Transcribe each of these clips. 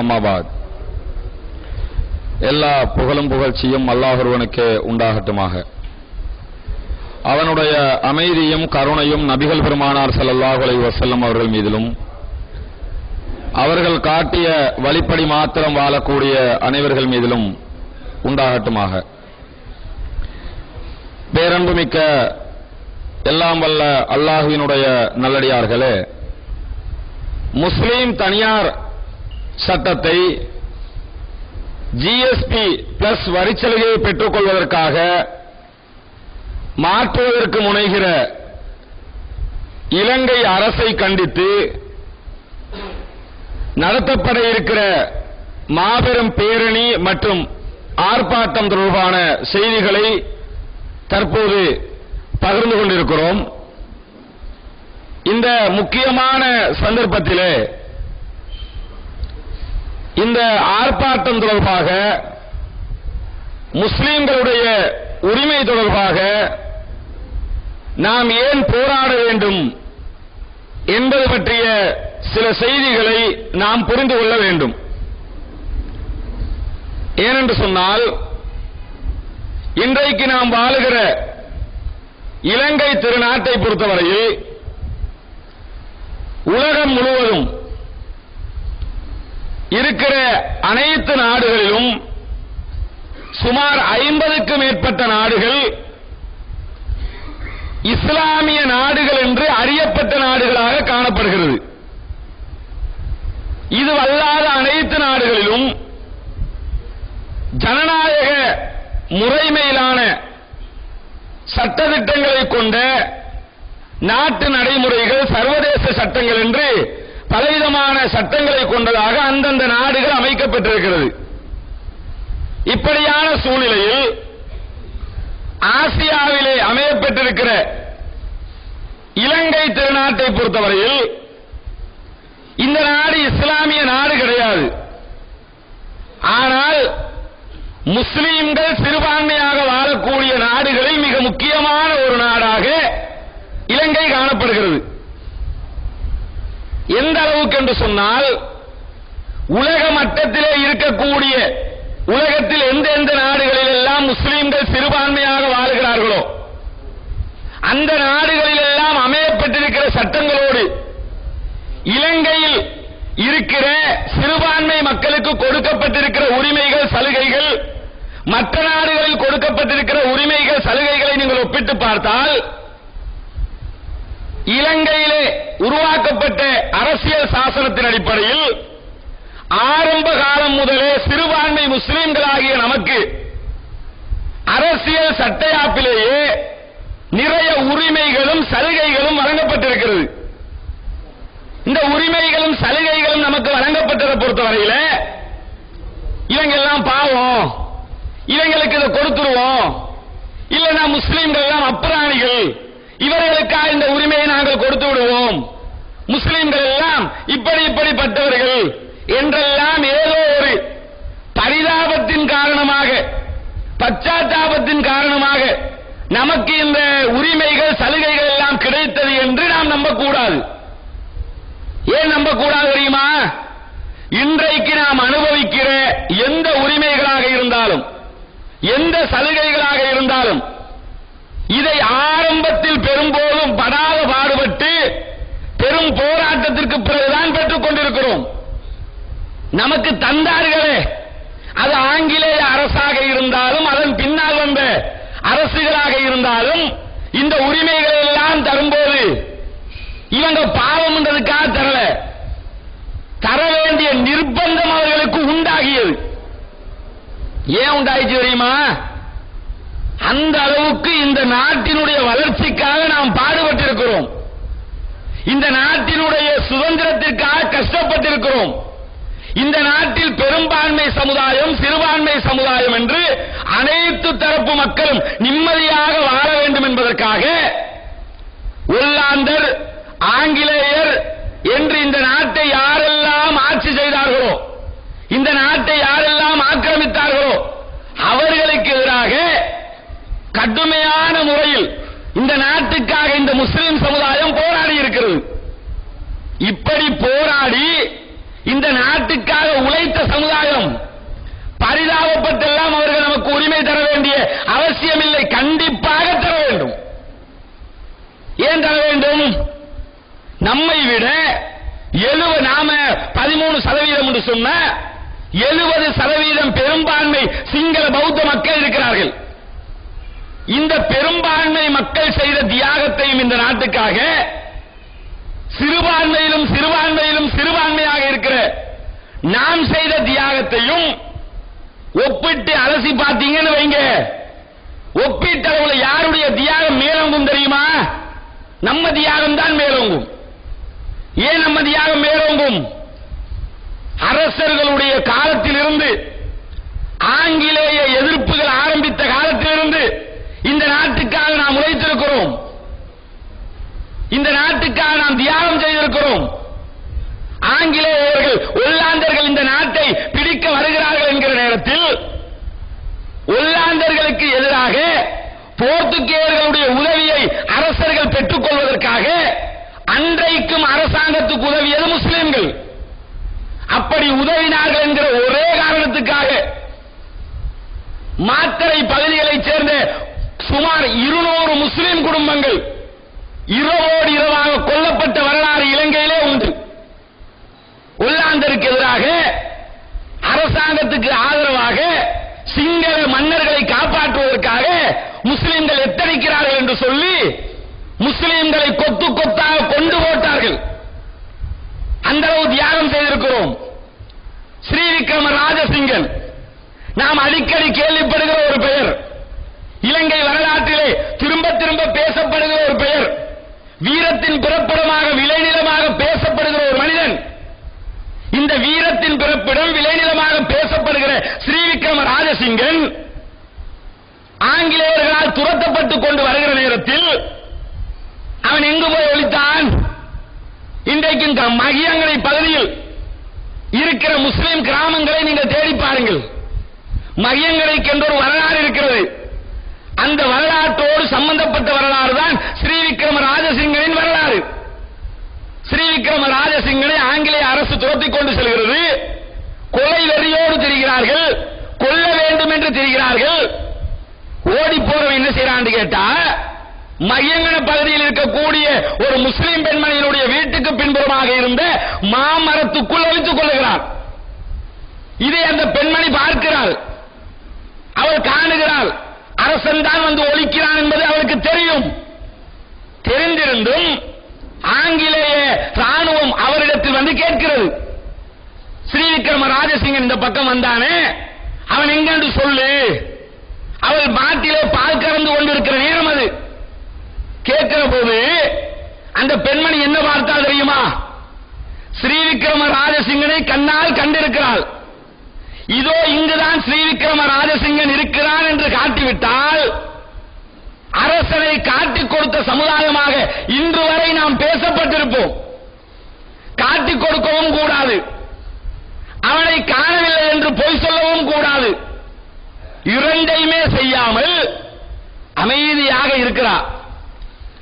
அம்மாபாத். எல்லா புகழும் புகழ்ச்சியும் அல்லாஹ் ஒருவனுக்கே உண்டாகட்டுமாக. அவனுடைய அமைதியும் கருணையும் நபிகள் பெருமானார் ஸல்லல்லாஹு அலைஹி வஸல்லம் அவர்கள் மீதிலும் அவர்கள் காட்டிய வழிப்படி மாத்திரம் வாழக்கூடிய அனைவர்கள் மீதிலும் உண்டாகட்டுமாக. பேரன்புமிக்க எல்லாம் வல்ல அல்லாஹ்வினுடைய நல்லடியார்களே, முஸ்லிம் தனியார் சட்டத்தை ஜிஎஸ்டி பிளஸ் வரிச்சலுகையை பெற்றுக் கொள்வதற்காக மாற்றுவதற்கு முனைகிற இலங்கை அரசை கண்டித்து நடத்தப்பட இருக்கிற மாபெரும் பேரணி மற்றும் ஆர்ப்பாட்டம் தொடர்பான செய்திகளை தற்போது பகிர்ந்து கொண்டிருக்கிறோம். இந்த முக்கியமான சந்தர்ப்பத்திலே இந்த ஆர்ப்பாட்டம் தொடர்பாக, முஸ்லிம்களுடைய உரிமை தொடர்பாக நாம் ஏன் போராட வேண்டும் என்பது பற்றிய சில செய்திகளை நாம் புரிந்து கொள்ள வேண்டும். ஏனென்று சொன்னால், இன்றைக்கு நாம் வாழுகிற இலங்கை திருநாட்டை பொறுத்தவரையில் உலகம் முழுவதும் இருக்கிற அனைத்து நாடுகளிலும் சுமார் 50க்கும் மேற்பட்ட நாடுகள் இஸ்லாமிய நாடுகள் என்று அறியப்பட்ட நாடுகளாக காணப்படுகிறது. இது அல்லாத அனைத்து நாடுகளிலும் ஜனநாயக முறைமையிலான சட்டதிட்டங்களை கொண்ட நாட்டு நடைமுறைகள், சர்வதேச சட்டங்கள் என்று பலவிதமான சட்டங்களை கொண்டதாக அந்தந்த நாடுகள் அமைக்கப்பட்டிருக்கிறது. இப்படியான சூழ்நிலையில் ஆசியாவிலே அமையப்பட்டிருக்கிற இலங்கை திருநாட்டை பொறுத்தவரையில் இந்த நாடு இஸ்லாமிய நாடு கிடையாது. ஆனால் முஸ்லிம்கள் சிறுபான்மையாக வாழக்கூடிய நாடுகளில் மிக முக்கியமான ஒரு நாடாக இலங்கை காணப்படுகிறது. எந்த அளவுக்கு என்று சொன்னால், உலக மட்டத்திலே இருக்கக்கூடிய உலகத்தில் எந்தெந்த நாடுகளில் எல்லாம் முஸ்லிம்கள் சிறுபான்மையாக வாழ்கிறார்களோ அந்த நாடுகளில் எல்லாம் அமையப்பட்டிருக்கிற சட்டங்களோடு இலங்கையில் இருக்கிற சிறுபான்மை மக்களுக்கு கொடுக்கப்பட்டிருக்கிற உரிமைகள், சலுகைகள், மற்ற நாடுகளில் கொடுக்கப்பட்டிருக்கிற உரிமைகள், சலுகைகளை நீங்கள் ஒப்பிட்டு பார்த்தால், இலங்கையிலே உருவாக்கப்பட்ட அரசியல் சாசனத்தின் அடிப்படையில் ஆரம்ப காலம் முதலே சிறுபான்மை முஸ்லிம்களாகிய நமக்கு அரசியல் சட்டயாப்பிலேயே நிறைய உரிமைகளும் சலுகைகளும் வழங்கப்பட்டிருக்கிறது. இந்த உரிமைகளும் சலுகைகளும் நமக்கு வழங்கப்பட்டதை பொறுத்தவரையில இவங்க எல்லாம் பாவம், இவங்களுக்கு இதை கொடுத்துருவோம், இல்லைன்னா முஸ்லிம்கள் எல்லாம் அப்புறாணிகள், இவர்களுக்காக இந்த உரிமையை நாங்கள் கொடுத்து விடுவோம், முஸ்லிம்கள் எல்லாம் இப்படிப்பட்டவர்கள் என்றெல்லாம் ஏதோ ஒரு பரிதாபத்தின் காரணமாக, பச்சாத்தாபத்தின் காரணமாக நமக்கு இந்த உரிமைகள், சலுகைகள் எல்லாம் கிடைத்தது என்று நாம் நம்பக்கூடாது. ஏன் நம்பக்கூடாது தெரியுமா? இன்றைக்கு நாம் அனுபவிக்கிற எந்த உரிமைகளாக இருந்தாலும், எந்த சலுகைகளாக இருந்தாலும், இதை ஆரம்பத்தில் பெரும்போதும் படாத பாடுபட்டு பெரும் போராட்டத்திற்கு பிறகுதான் பெற்றுக் கொண்டிருக்கிறோம். நமக்கு தந்தார்களே, அது ஆங்கிலேய அரசாக இருந்தாலும் அதன் பின்னால் வந்த அரசுகளாக இருந்தாலும், இந்த உரிமைகளை எல்லாம் தரும்போது இவங்க பாவம் என்றதுக்காக தரல, தர வேண்டிய நிர்பந்தம் அவர்களுக்கு உண்டாகியது. ஏன் உண்டாயிச்சு தெரியுமா? அந்த அளவுக்கு இந்த நாட்டினுடைய வளர்ச்சிக்காக நாம் பாடுபட்டிருக்கிறோம், இந்த நாட்டினுடைய சுதந்திரத்திற்காக கஷ்டப்பட்டிருக்கிறோம். இந்த நாட்டில் பெரும்பான்மை சமுதாயம், சிறுபான்மை சமுதாயம் என்று அனைத்து தரப்பு மக்களும் நிம்மதியாக வாழ வேண்டும் என்பதற்காக ஒல்லாந்தர், ஆங்கிலேயர் என்று இந்த நாட்டை யாரெல்லாம் ஆட்சி செய்தார்களோ, இந்த நாட்டை யாரெல்லாம் ஆக்கிரமித்தார்களோ அவர்களுக்கு எதிராக கடுமையான முறையில் இந்த நாட்டுக்காக இந்த முஸ்லிம் சமுதாயம் போராடி இருக்கிறது. இப்படி போராடி இந்த நாட்டுக்காக உழைத்த நம்மை விட 13% என்று சொன்ன 70% பெரும்பான்மை சிங்கள பௌத்த மக்கள் இருக்கிறார்கள். இந்த பெரும்பான்மை மக்கள் செய்த தியாகத்தையும் இந்த நாட்டுக்காக சிறுபான்மையிலும் சிறுபான்மையாக இருக்கிற நாம் செய்த தியாகத்தையும் ஒப்பிட்டு அலசி பார்த்தீங்கன்னு வைங்க, ஒப்பீட்டளவுல யாருடைய தியாகம் மேலோங்கும் தெரியுமா? நம்ம தியாகம் தான் மேலோங்கும். ஏன் நம்ம தியாகம் மேலோங்கும்? அரசர்களுடைய காலத்திலிருந்து, ஆங்கிலேய எதிர்ப்புகள் ஆரம்பித்த காலத்திலிருந்து இந்த நாட்டுக்காக நாம் உழைத்திருக்கிறோம், இந்த நாட்டுக்காக நாம் தியாகம் செய்திருக்கிறோம். ஆங்கிலேயர்கள், ஒல்லாந்தர்கள் இந்த நாட்டை பிடிக்க வருகிறார்கள் என்கிற நேரத்தில் ஒல்லாந்தர்களுக்கு எதிராக போர்த்துகேயர்களுடைய உதவியை அரசர்கள் பெற்றுக் கொள்வதற்காக அன்றைக்கும் அரசாங்கத்துக்கு உதவியது முஸ்லிம்கள். அப்படி உதவினார்கள் என்கிற ஒரே காரணத்துக்காக மாத்தறை பகுதிகளைச் சேர்ந்த சுமார் 200 முஸ்லிம் குடும்பங்கள் இரவோடு இரவாக கொல்லப்பட்ட வரலாறு இலங்கையிலே உண்டு. ஒல்லாந்தருக்கு எதிராக அரசாங்கத்துக்கு ஆதரவாக சிங்கள மன்னர்களை காப்பாற்றுவதற்காக முஸ்லிம்கள் எத்தனிக்கிறார்கள் என்று சொல்லி முஸ்லிம்களை கொத்து கொத்தாக கொண்டு போட்டார்கள். அந்த அளவு தியாகம் செய்திருக்கிறோம். ஸ்ரீவிக்ரம ராஜசிங்கன் நாம் அடிக்கடி கேள்விப்படுகிற ஒரு பெயர், இலங்கை வரலாற்றிலே திரும்ப திரும்ப பேசப்படுகிற ஒரு பெயர், வீரத்தின் பிறப்பிடமாக விளைநிலமாக பேசப்படுகிற ஒரு மனிதன். இந்த வீரத்தின் பிறப்பிடம் விளைநிலமாக பேசப்படுகிற ஸ்ரீவிக்ரம ராஜசிங்கன் ஆங்கிலேயர்களால் துரத்தப்பட்டுக் கொண்டு வருகிற நேரத்தில் அவன் எங்கு போய் ஒளித்தான்? இன்றைக்கு மகியங்கனை பகுதியில் இருக்கிற முஸ்லிம் கிராமங்களை நீங்கள் தேடி பாருங்கள். மகியங்கனைக்கு என்ற ஒரு வரலாறு இருக்கிறது. அந்த வரலாற்றோடு சம்பந்தப்பட்ட வரலாறு தான் ஸ்ரீவிக்ரம ராஜசிங்கனின் வரலாறு. ஸ்ரீவிக்ரம ராஜசிங்கனை ஆங்கிலேய அரசு துரத்திக் கொண்டு செல்கிறது. கொலை வெறியோடு திரிகிறார்கள், கொல்ல வேண்டும் என்று திரிகிறார்கள். ஓடி போறவன் என்ன செய்யறான்னு கேட்டா, மகியங்கன பகுதியில் இருக்கக்கூடிய ஒரு முஸ்லிம் பெண்மணியினுடைய வீட்டுக்கு பின்புறமாக இருந்த மாமரத்துக்குள் ஒளித்துக் கொள்ளுகிறார். இதை அந்த பெண்மணி பார்க்கிறாள், அவள் காணுகிறாள். அரசன் தான் வந்து ஒழிக்கிறான் என்பது அவளுக்கு தெரியும். தெரிந்திருந்தும் ஆங்கிலேய ராணுவம் அவரிடத்தில் வந்து கேட்கிறது, ஸ்ரீவிக்ரம ராஜசிங்கன் இந்த பக்கம் வந்தானே, அவன் எங்கென்று சொல்லு. அவள் மாட்டிலே பால் கறந்து கொண்டிருக்கிற நேரம் அது. கேட்கிற போது அந்த பெண்மணி என்ன பார்த்தால் தெரியுமா? ஸ்ரீவிக்ரம ராஜசிங்கனை கண்ணால் கண்டிருக்கிறாள். இதோ இங்குதான் ஸ்ரீவிக்ரம ராஜசிங்கன் இருக்கிறான் என்று காட்டிவிட்டால் அரசனை காட்டிக் கொடுத்த சமுதாயமாக இன்று வரை நாம் பேசப்பட்டிருப்போம். காட்டிக் கொடுக்கவும் கூடாது, அவனை காணவில்லை என்று பொய் சொல்லவும் கூடாது. இரண்டையுமே செய்யாமல் அமைதியாக இருக்கிறார்.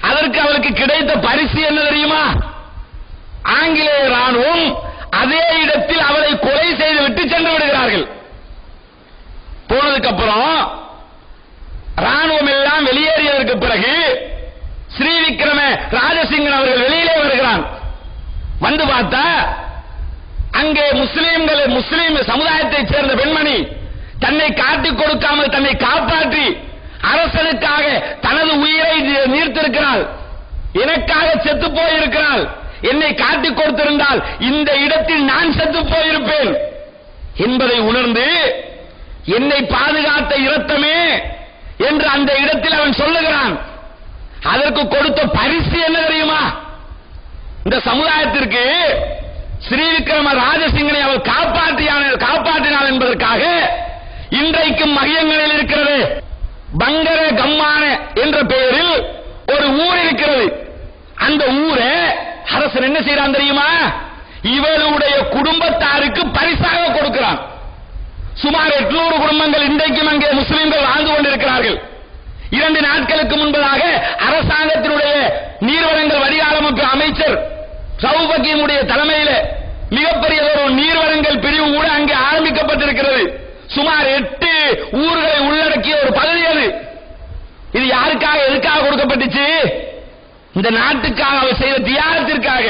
அதற்கு அவருக்கு கிடைத்த பரிசு என்ன தெரியுமா? ஆங்கிலேய ராணுவம் அதே இடத்தில் அவளை கொலை செய்துவிட்டு சென்று விடுகிறார்கள். போனதுக்கு அப்புறம் ராணுவம் எல்லாம் வெளியேறியதற்கு பிறகு ஸ்ரீவிக்ரம ராஜசிங்கன் அவர்கள் வெளியிலே வருகிறான். வந்து பார்த்தா அங்கே முஸ்லிம் சமுதாயத்தைச் சேர்ந்த பெண்மணி தன்னை காட்டிக் கொடுக்காமல் தன்னை காப்பாற்றி அரசனுக்காக தனது உயிரை நீர்த்திருக்கிறாள். எனக்காக செத்து போயிருக்கிறாள். என்னை காட்டிக் கொடுத்திருந்தால் இந்த இடத்தில் நான் செத்து போயிருப்பேன் என்பதை உணர்ந்து என்னை பாதுகாத்த இரத்தமே என்று அந்த இடத்தில் அவன் சொல்லுகிறான். அதற்கு கொடுத்த பரிசு என்ன தெரியுமா? இந்த சமுதாயத்திற்கு ஸ்ரீவிக்ரம ராஜசிங்கனை அவள் காப்பாற்றினாள் என்பதற்காக இன்றைக்கும் மகியங்களில் இருக்கிறது பங்கர கம்மான என்ற பெயரில் ஒரு ஊர் இருக்கிறது. அந்த ஊரை அரசன் என்ன செய்யறான் தெரியுமா? இவளுடைய குடும்பத்தாருக்கு பரிசாக கொடுக்கிறான். சுமார் 800 குடும்பங்கள் இன்றைக்கும் அங்கே முஸ்லிம்கள் வாழ்ந்து கொண்டிருக்கிறார்கள். 2 நாட்களுக்கு முன்பதாக அரசாங்கத்தினுடைய நீர்வளங்கள் வடிகாலமைப்பு அமைச்சர் சவுபக்கியினுடைய தலைமையில் மிகப்பெரிய ஒரு நீர்வளங்கள் பிரிவு கூட அங்கே ஆரம்பிக்கப்பட்டிருக்கிறது. சுமார் 8 ஊர்களை உள்ளடக்கிய ஒரு பகுதி அது. இது யாருக்காக எதுக்காக கொடுக்கப்பட்டுச்சு? இந்த நாட்டுக்காக அவர் செய்த தியாகத்திற்காக,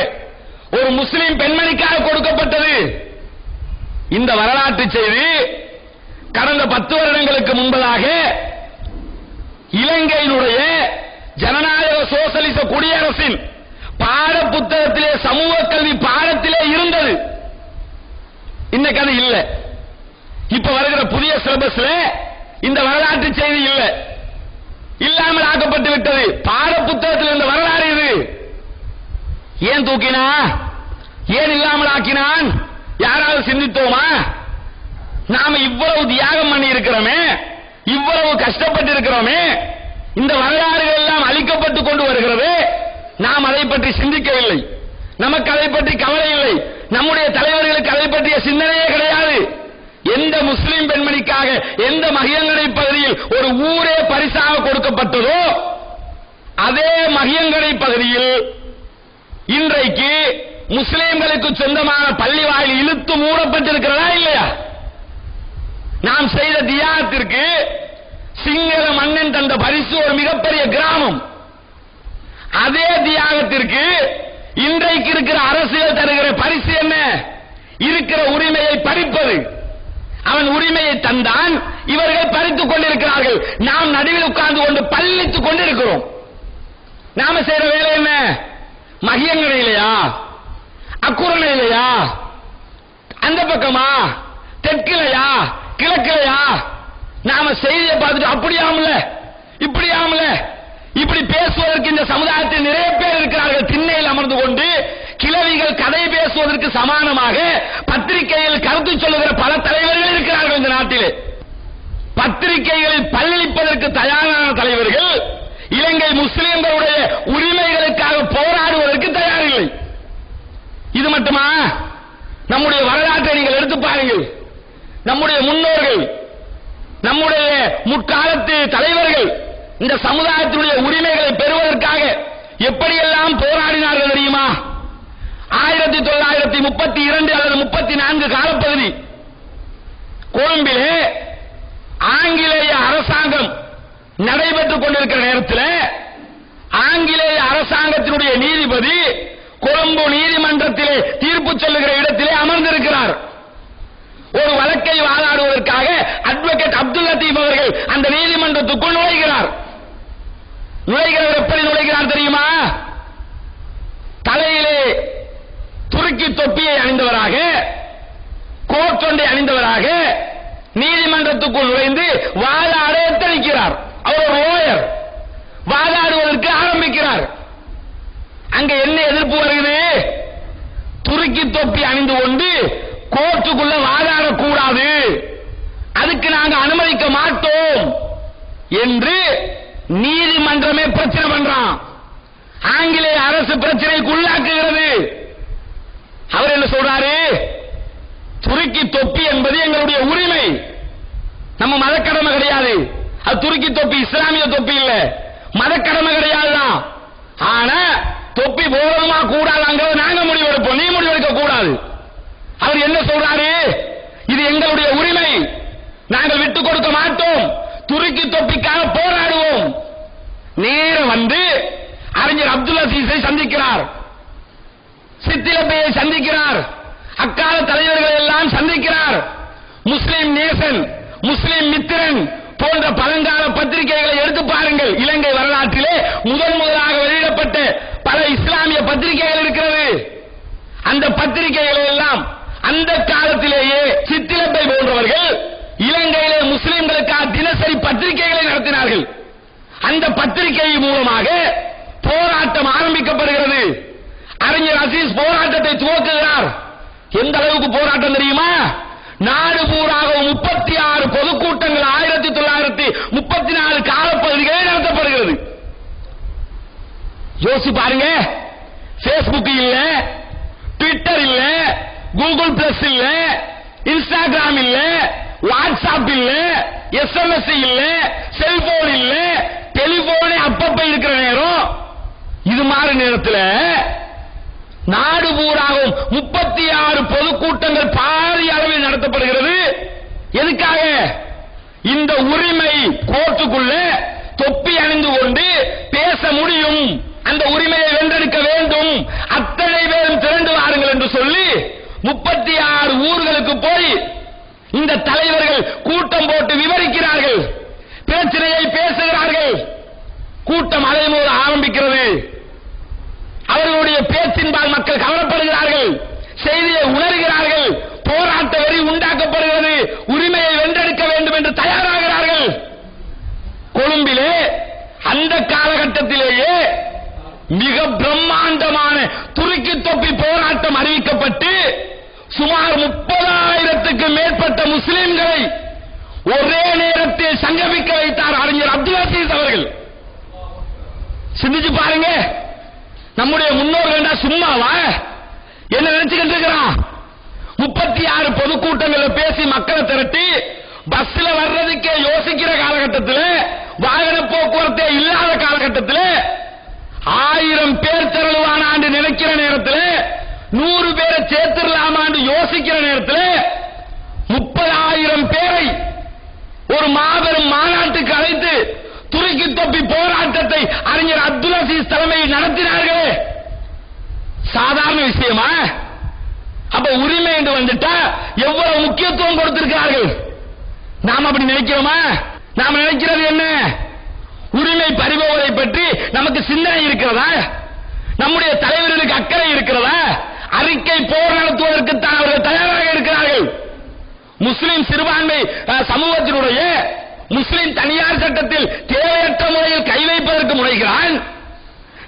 ஒரு முஸ்லிம் பெண்மணிக்காக கொடுக்கப்பட்டது. இந்த வரலாற்று செய்தி கடந்த 10 வருடங்களுக்கு முன்பதாக இலங்கையினுடைய ஜனநாயக சோசலிச குடியரசின் பாட புத்தகத்திலே, சமூக கல்வி பாடத்திலே இருந்தது. இன்னைக்கு அது இல்ல. இப்ப வருகிற புதிய சிலபஸ்ல இந்த வரலாற்று செய்தி இல்ல, இல்லாமல் ஆக்கப்பட்டு விட்டது. பாட புத்தகத்தில் இருந்த வரலாறு இது. ஏன் தூக்கினா, ஏன் இல்லாமல் ஆக்கினான்? யாராவது சிந்தித்தோமா? நாம இவ்வளவு தியாகம் பண்ணி இருக்கிறோமே, இவ்வளவு கஷ்டப்பட்டு இருக்கிறோமே, இந்த வரலாறுகள் எல்லாம் அழிக்கப்பட்டு கொண்டு வருகிறது. நாம் அதை பற்றி சிந்திக்கவில்லை, நமக்கு அதை பற்றி கவலை இல்லை, நம்முடைய தலைவர்களுக்கு அதை பற்றிய சிந்தனையே கிடையாது. எந்த முஸ்லிம் பெண்மணிக்காக எந்த மகியங்கடை பகுதியில் ஒரு ஊரே பரிசாக கொடுக்கப்பட்டதோ, அதே மகியங்கடை பகுதியில் இன்றைக்கு முஸ்லிம்களுக்கு சொந்தமான பள்ளி வாயில் இழுத்து மூடப்பட்டிருக்கிறதா இல்லையா? நாம் செய்த தியாகத்திற்கு சிங்கள மன்னன் தந்த பரிசு ஒரு மிகப்பெரிய கிராமம். அதே தியாகத்திற்கு இன்றைக்கு இருக்கிற அரசியல் தருகிற பரிசு என்ன? இருக்கிற உரிமையை பறிப்பது. அவன் உரிமையை தந்தான், இவர்கள் பறித்துக் கொண்டிருக்கிறார்கள். நாம் நடுவில் உட்கார்ந்து கொண்டு பள்ளித்துக் கொண்டிருக்கிறோம். நாம செய்யற வேலை என்ன? மகியங்கடையிலையா, அக்குரணையிலையா, அந்த பக்கமா, தெற்கிலையா, கிழக்கிலையா? நாம செய்தியை பார்த்துட்டு அப்படியாமல இப்படியாமல இப்படி பேசுவதற்கு இந்த சமுதாயத்தில் நிறைய பேர் இருக்கிறார்கள். திண்ணையில் அமர்ந்து கொண்டு கிழவிகள் கதை பேசுவதற்கு சமானமாக பத்திரிகையில் கருத்து சொல்லுகிற பல தலைவர்கள் இருக்கிறார்கள் இந்த நாட்டிலே. பத்திரிகைகளில் பல்லிப்பதற்கு தயாரான தலைவர்கள் இலங்கை முஸ்லிம்களுடைய உரிமைகளுக்காக போராடுவதற்கு தயாரில்லை. இது மட்டுமா? நம்முடைய வரலாற்றை நீங்கள் எடுத்து பாருங்கள். நம்முடைய முன்னோர்கள், நம்முடைய முற்காலத்து தலைவர்கள் இந்த சமுதாயத்தினுடைய உரிமைகளை பெறுவதற்காக எப்படியெல்லாம் போராடினார்கள் தெரியுமா? 1932 அல்லது 34 காலப்பகுதி கொழும்பிலே ஆங்கிலேய அரசாங்கம் நடைபெற்றுக் கொண்டிருக்கிற நேரத்தில் ஆங்கிலேய அரசாங்கத்தினுடைய நீதிபதி கொழும்பு நீதிமன்றத்திலே தீர்ப்பு சொல்லுகிற இடத்திலே அமர்ந்திருக்கிறார். ஒரு வழக்கை வாதாடுவதற்காக அட்வொகேட் அப்துல் லத்தீப் அவர்கள் அந்த நீதிமன்றத்துக்குள் நுழைகிறார். நுழைகிறவர் எப்படி நுழைகிறார் தெரியுமா? தலையிலே துருக்கி தொப்பியை அணிந்தவராக, கோட்டொண்டை அணிந்தவராக நீதிமன்றத்துக்குள் நுழைந்து வாதாட எத்தனிக்கிறார். அவர் ஒரு லோயர். வாதாடுவதற்கு ஆரம்பிக்கிறார். அங்க என்ன எதிர்ப்பு வருகிறது? துருக்கி தொப்பி அணிந்து கொண்டு கோர்ட்டுக்குள்ள வாதாடக்கூடாது, அதுக்கு நாங்க அனுமதிக்க மாட்டோம் என்று நீதிமன்றமே பிரச்சனை பண்றான். ஆங்கிலேய அரசு பிரச்சனைக்கு உள்ளாக்குகிறது. அவர் என்ன சொல்றாரு? துருக்கி தொப்பி என்பது எங்களுடைய உரிமை, நம்ம மதக்கடமை கிடையாது. அது துருக்கி தொப்பி இஸ்லாமிய தொப்பி இல்ல, மதக்கடமை கிடையாதுதான். ஆனா தொப்பி போடணுமா கூடாதாங்கிறத நாங்க முடிவெடுப்போம், நீ முடிவெடுக்க கூடாது. அவர் என்ன சொல்றாரு? இது எங்களுடைய உரிமை, நாங்கள் விட்டுக் கொடுக்க மாட்டோம், துருக்கி தொப்பிக்காக போராடுவோம். நேர வந்து அறிஞர் அப்துல் அசீஸை சந்திக்கிறார், சித்திலப்பையை சந்திக்கிறார், அக்கால தலைவர்களை எல்லாம் சந்திக்கிறார். முஸ்லிம் நேசன், முஸ்லிம் மித்திரன் போன்ற பழங்கால பத்திரிகைகளை எடுத்து பாருங்கள். இலங்கை வரலாற்றிலே முதலாக வெளியிடப்பட்ட பல இஸ்லாமிய பத்திரிகைகள் இருக்கிறது. அந்த பத்திரிகைகளை எல்லாம் அந்த காலத்திலேயே சித்திலப்பை போன்றவர்கள் இலங்கையிலே முஸ்லிம்களுக்காக தினசரி பத்திரிகைகளை நடத்தினார்கள். அந்த பத்திரிகை மூலமாக போராட்டம் ஆரம்பிக்கப்படுகிறது. அறிஞர் அசீஸ் போராட்டத்தை துவக்குகிறார். எந்த அளவுக்கு போராட்டம் தெரியுமா? நாடு பூராக 36 பொதுக்கூட்டங்கள் 1934 காலப்பகுதிகளில் நடத்தப்படுகிறது. யோசிச்சு பாருங்க. பேஸ்புக் இல்ல, ட்விட்டர் இல்ல, கூகுள் பிளஸ் இல்ல, இன்ஸ்டாகிராம் இல்ல, வாட்ஸ்அப் இல்ல, SMS இல்ல, செல்போன் இல்ல, டெலிபோனே அப்பப்ப இருக்கிற நேரம். இது மாதிரி நேரத்தில் நாடு பூராகவும் 36 பொதுக்கூட்டங்கள் பாரிய அளவில் நடத்தப்படுகிறது. எதுக்காக? இந்த உரிமை கோர்ட்டுக்குள்ள தொப்பி அணிந்து கொண்டு பேச முடியும், அந்த உரிமையை வென்றெடுக்க வேண்டும், அத்தனை பேரும் திரண்டு வாருங்கள் என்று சொல்லி 36 ஊர்களுக்கு போய் இந்த தலைவர்கள் கூட்டம் போட்டு விவரிக்கிறார்கள், பிரச்சனையை பேசுகிறார்கள். கூட்டம் அலைமோத ஆரம்பிக்கிறது. அவர்களுடைய பேச்சின்பால் மக்கள் கவலைப்படுகிறார்கள், செய்தியை உணர்கிறார்கள், போராட்ட வெறி உண்டாக்கப்படுகிறது, உரிமையை வென்றெடுக்க வேண்டும் என்று தயாராகிறார்கள். கொழும்பிலே அந்த காலகட்டத்திலேயே மிக பிரம்மாண்டமான துருக்கி தொப்பி போராட்டம் அறிவிக்கப்பட்டு சுமார் 30,000க்கு மேற்பட்ட முஸ்லிம்களை ஒரே நேரத்தில் சங்கமிக்க வைத்தார் அறிஞர் அப்துல் அசீஸ் அவர்கள். சிந்திச்சு பாருங்க, நம்முடைய முன்னோர்கள் சும்மாவா என்ன நினைச்சுக்கிட்டு இருக்கிறான்? 36 பொதுக்கூட்டங்களை பேசி மக்களை திரட்டி பஸ்ல வர்றதுக்கே யோசிக்கிற காலகட்டத்தில், வாகன போக்குவரத்தே இல்லாத காலகட்டத்தில் 1000 பேர் திரளுவானான்னு நினைக்கிற நேரத்தில், 100 பேரை சேர்த்துடலாமான்னு யோசிக்கிற நேரத்தில் 30,000 பேரை ஒரு மாபெரும் மாநாட்டுக்கு அழைத்து துருக்கி தொப்பி போராட்டத்தை அறிஞர் அப்துல் அசீஸ் தலைமையில் நடத்தினார்களே, சாதாரண விஷயமா? அப்ப உரிமை என்று வந்துட்டா எவ்வளவு முக்கியத்துவம் கொடுத்திருக்கிறார்கள். நாம் அப்படி நினைக்கிறோமா? நாம் நினைக்கிறது என்ன? உரிமை பறிபோவதை பற்றி நமக்கு சிந்தனை இருக்கிறதா? நம்முடைய தலைவர்களுக்கு அக்கறை இருக்கிறதா? அறிக்கை போர் நடத்துவதற்கு தான் அவர்கள் தயாராக இருக்கிறார்கள். முஸ்லிம் சிறுபான்மை சமூகத்தினுடைய முஸ்லிம் தனியார் சட்டத்தில் தேவையற்ற முறையில் கை வைப்பதற்கு முனைகிறான்.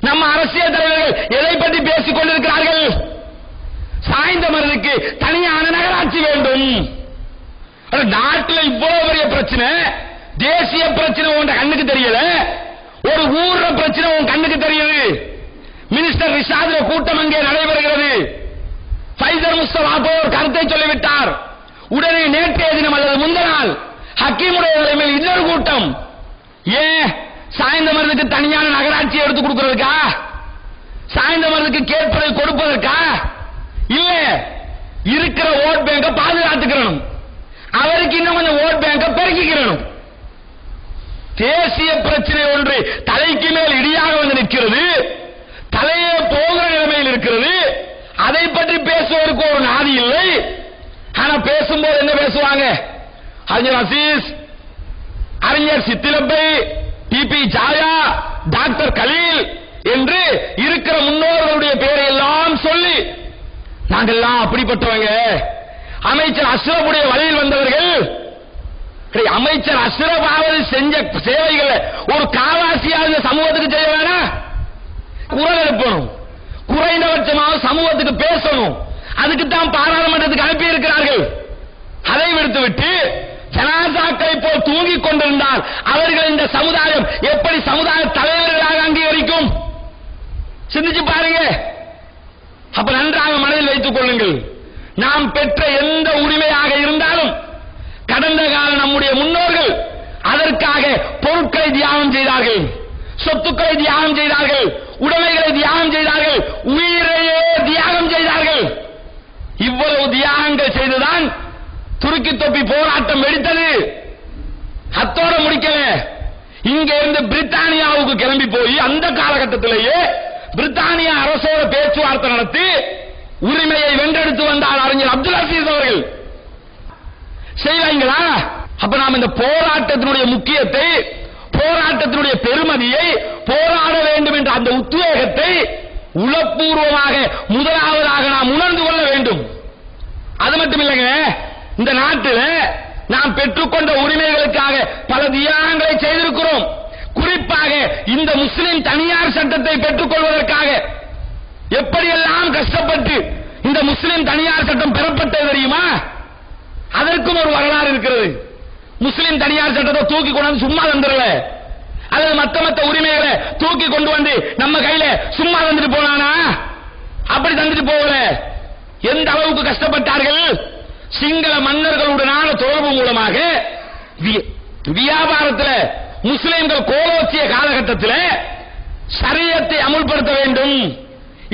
நம்ம அரசியல் தலைவர்கள் எதை பற்றி பேசிக் கொண்டிருக்கிறார்கள்? சாய்ந்தமருதுக்கு தனியான நகராட்சி வேண்டும். நாட்டில் இவ்வளவு பெரிய பிரச்சனை, தேசிய பிரச்சனை உன் கண்ணுக்கு தெரியல, ஒரு ஊர்ல பிரச்சனை உன் கண்ணுக்கு தெரியுது. மினிஸ்டர் ரிஷாதுல கூட்டம் அங்கே நடைபெறுகிறது. ஃபைசர் முஸ்தபா போர் கருத்தை சொல்லிவிட்டார். உடனே நேற்றைய தினம் அல்லது முந்த நாள் ஹக்கீமுடைய தலைமையில் இன்னொரு கூட்டம். ஏன் சாய்ந்தமருதுக்கு தனியான நகராட்சி எடுத்து கொடுக்கிறதுக்கா? சாய்ந்தமருதுக்கு கேட்பதை கொடுப்பதற்கா? இல்ல, இருக்கிற ஓட் பேங்க பாதுகாத்துக்கிறணும், அவருக்கு இன்னும் கொஞ்சம் ஓட் பேங்க பெருக்கிக்கிறணும். தேசிய பிரச்சனை ஒன்று தலைக்கு மேல் இடியாக வந்து நிற்கிறது, தலையே போகிற நிலைமையில் இருக்கிறது. அதை பற்றி பேசுவதற்கு ஒரு நாதி இல்லை. ஆனா பேசும்போது என்ன பேசுவாங்க? அறிஞர் அசீஸ், அறிஞர் சித்திலப்பை, டிபி ஜாயா, டாக்டர் கலீல் என்று இருக்கிற முன்னோர்களுடைய பெயரை எல்லாம் சொல்லி, நாங்கெல்லாம் அப்படிப்பட்டவங்க, அமைச்சர் அஷ்ரஃபுடைய வழியில் வந்தவர்கள். அமைச்சர் அஷ்ரஃபாவது செஞ்ச சேவைகளை ஒரு காவாசியாக சமூகத்துக்கு செய்ய வேணாம்? குரல் எழுப்பணும், குறைந்தபட்சமாக சமூகத்துக்கு பேசணும். அதுக்கு தான் பாராளுமன்றத்துக்கு அனுப்பி இருக்கிறார்கள். அதை விடுத்துவிட்டு ஜனாசாக்களை போல் தூங்கிக் கொண்டிருந்தால் அவர்கள் இந்த சமுதாயம் எப்படி சமுதாய தலைவர்களாக அங்கீகரிக்கும்? சிந்திச்சு பாருங்க. அப்ப நன்றாக மனதில் வைத்துக் கொள்ளுங்கள், நாம் பெற்ற எந்த உரிமையாக இருந்தாலும் கடந்த கால நம்முடைய முன்னோர்கள் அதற்காக பொருட்களை தியாகம் செய்தார்கள், சொத்துக்களை தியாகம் செய்தார்கள், உடைமைகளை தியாகம் செய்தார்கள், உயிரையே தியாகம் செய்தார்கள். இவ்வளவு தியாகங்கள் செய்துதான் துருக்கி தொப்பி போராட்டம் வெடித்தது. அத்தோட முடிக்கல, இங்க இருந்து பிரித்தானியாவுக்கு கிளம்பி போய் அந்த காலகட்டத்திலேயே பிரித்தானியா அரசோட பேச்சுவார்த்தை நடத்தி உரிமையை வென்றெடுத்து வந்தார் அறிஞர் அப்துல் அசீஸ் அவர்கள். செய்வாங்களா? அப்ப நாம் இந்த போராட்டத்தினுடைய முக்கியத்தை, போராட்டத்தினுடைய பெருமதியை, போராட வேண்டும் என்ற அந்த உத்வேகத்தை உளப்பூர்வமாக முதலாவதாக நாம் உணர்ந்து கொள்ள வேண்டும். அது மட்டும் இல்லைங்க, இந்த நாட்டில் நாம் பெற்றுக்கொண்ட உரிமைகளுக்காக பல தியாகங்களை செய்திருக்கிறோம். குறிப்பாக இந்த முஸ்லிம் தனியார் சட்டத்தை பெற்றுக் கொள்வதற்காக எப்படியெல்லாம் கஷ்டப்பட்டு இந்த முஸ்லிம் தனியார் சட்டம் பெறப்பட்டது தெரியுமா? அதற்கும் ஒரு வரலாறு இருக்கிறது. முஸ்லிம் தனியார் சட்டத்தை தூக்கி கொண்டு வந்து சும்மா தந்துடல, அல்லது மத்த உரிமைகளை தூக்கி கொண்டு வந்து நம்ம கையில சும்மா தந்துட்டு போனானா? அப்படி தந்துட்டு போகல. எந்த அளவுக்கு கஷ்டப்பட்டார்கள்? சிங்கள மன்னர்களுடனான தொடர்பு மூலமாக வியாபாரத்தில் முஸ்லிம்கள் கோலோச்சிய காலகட்டத்தில் ஷரியத்தை அமுல்படுத்த வேண்டும்.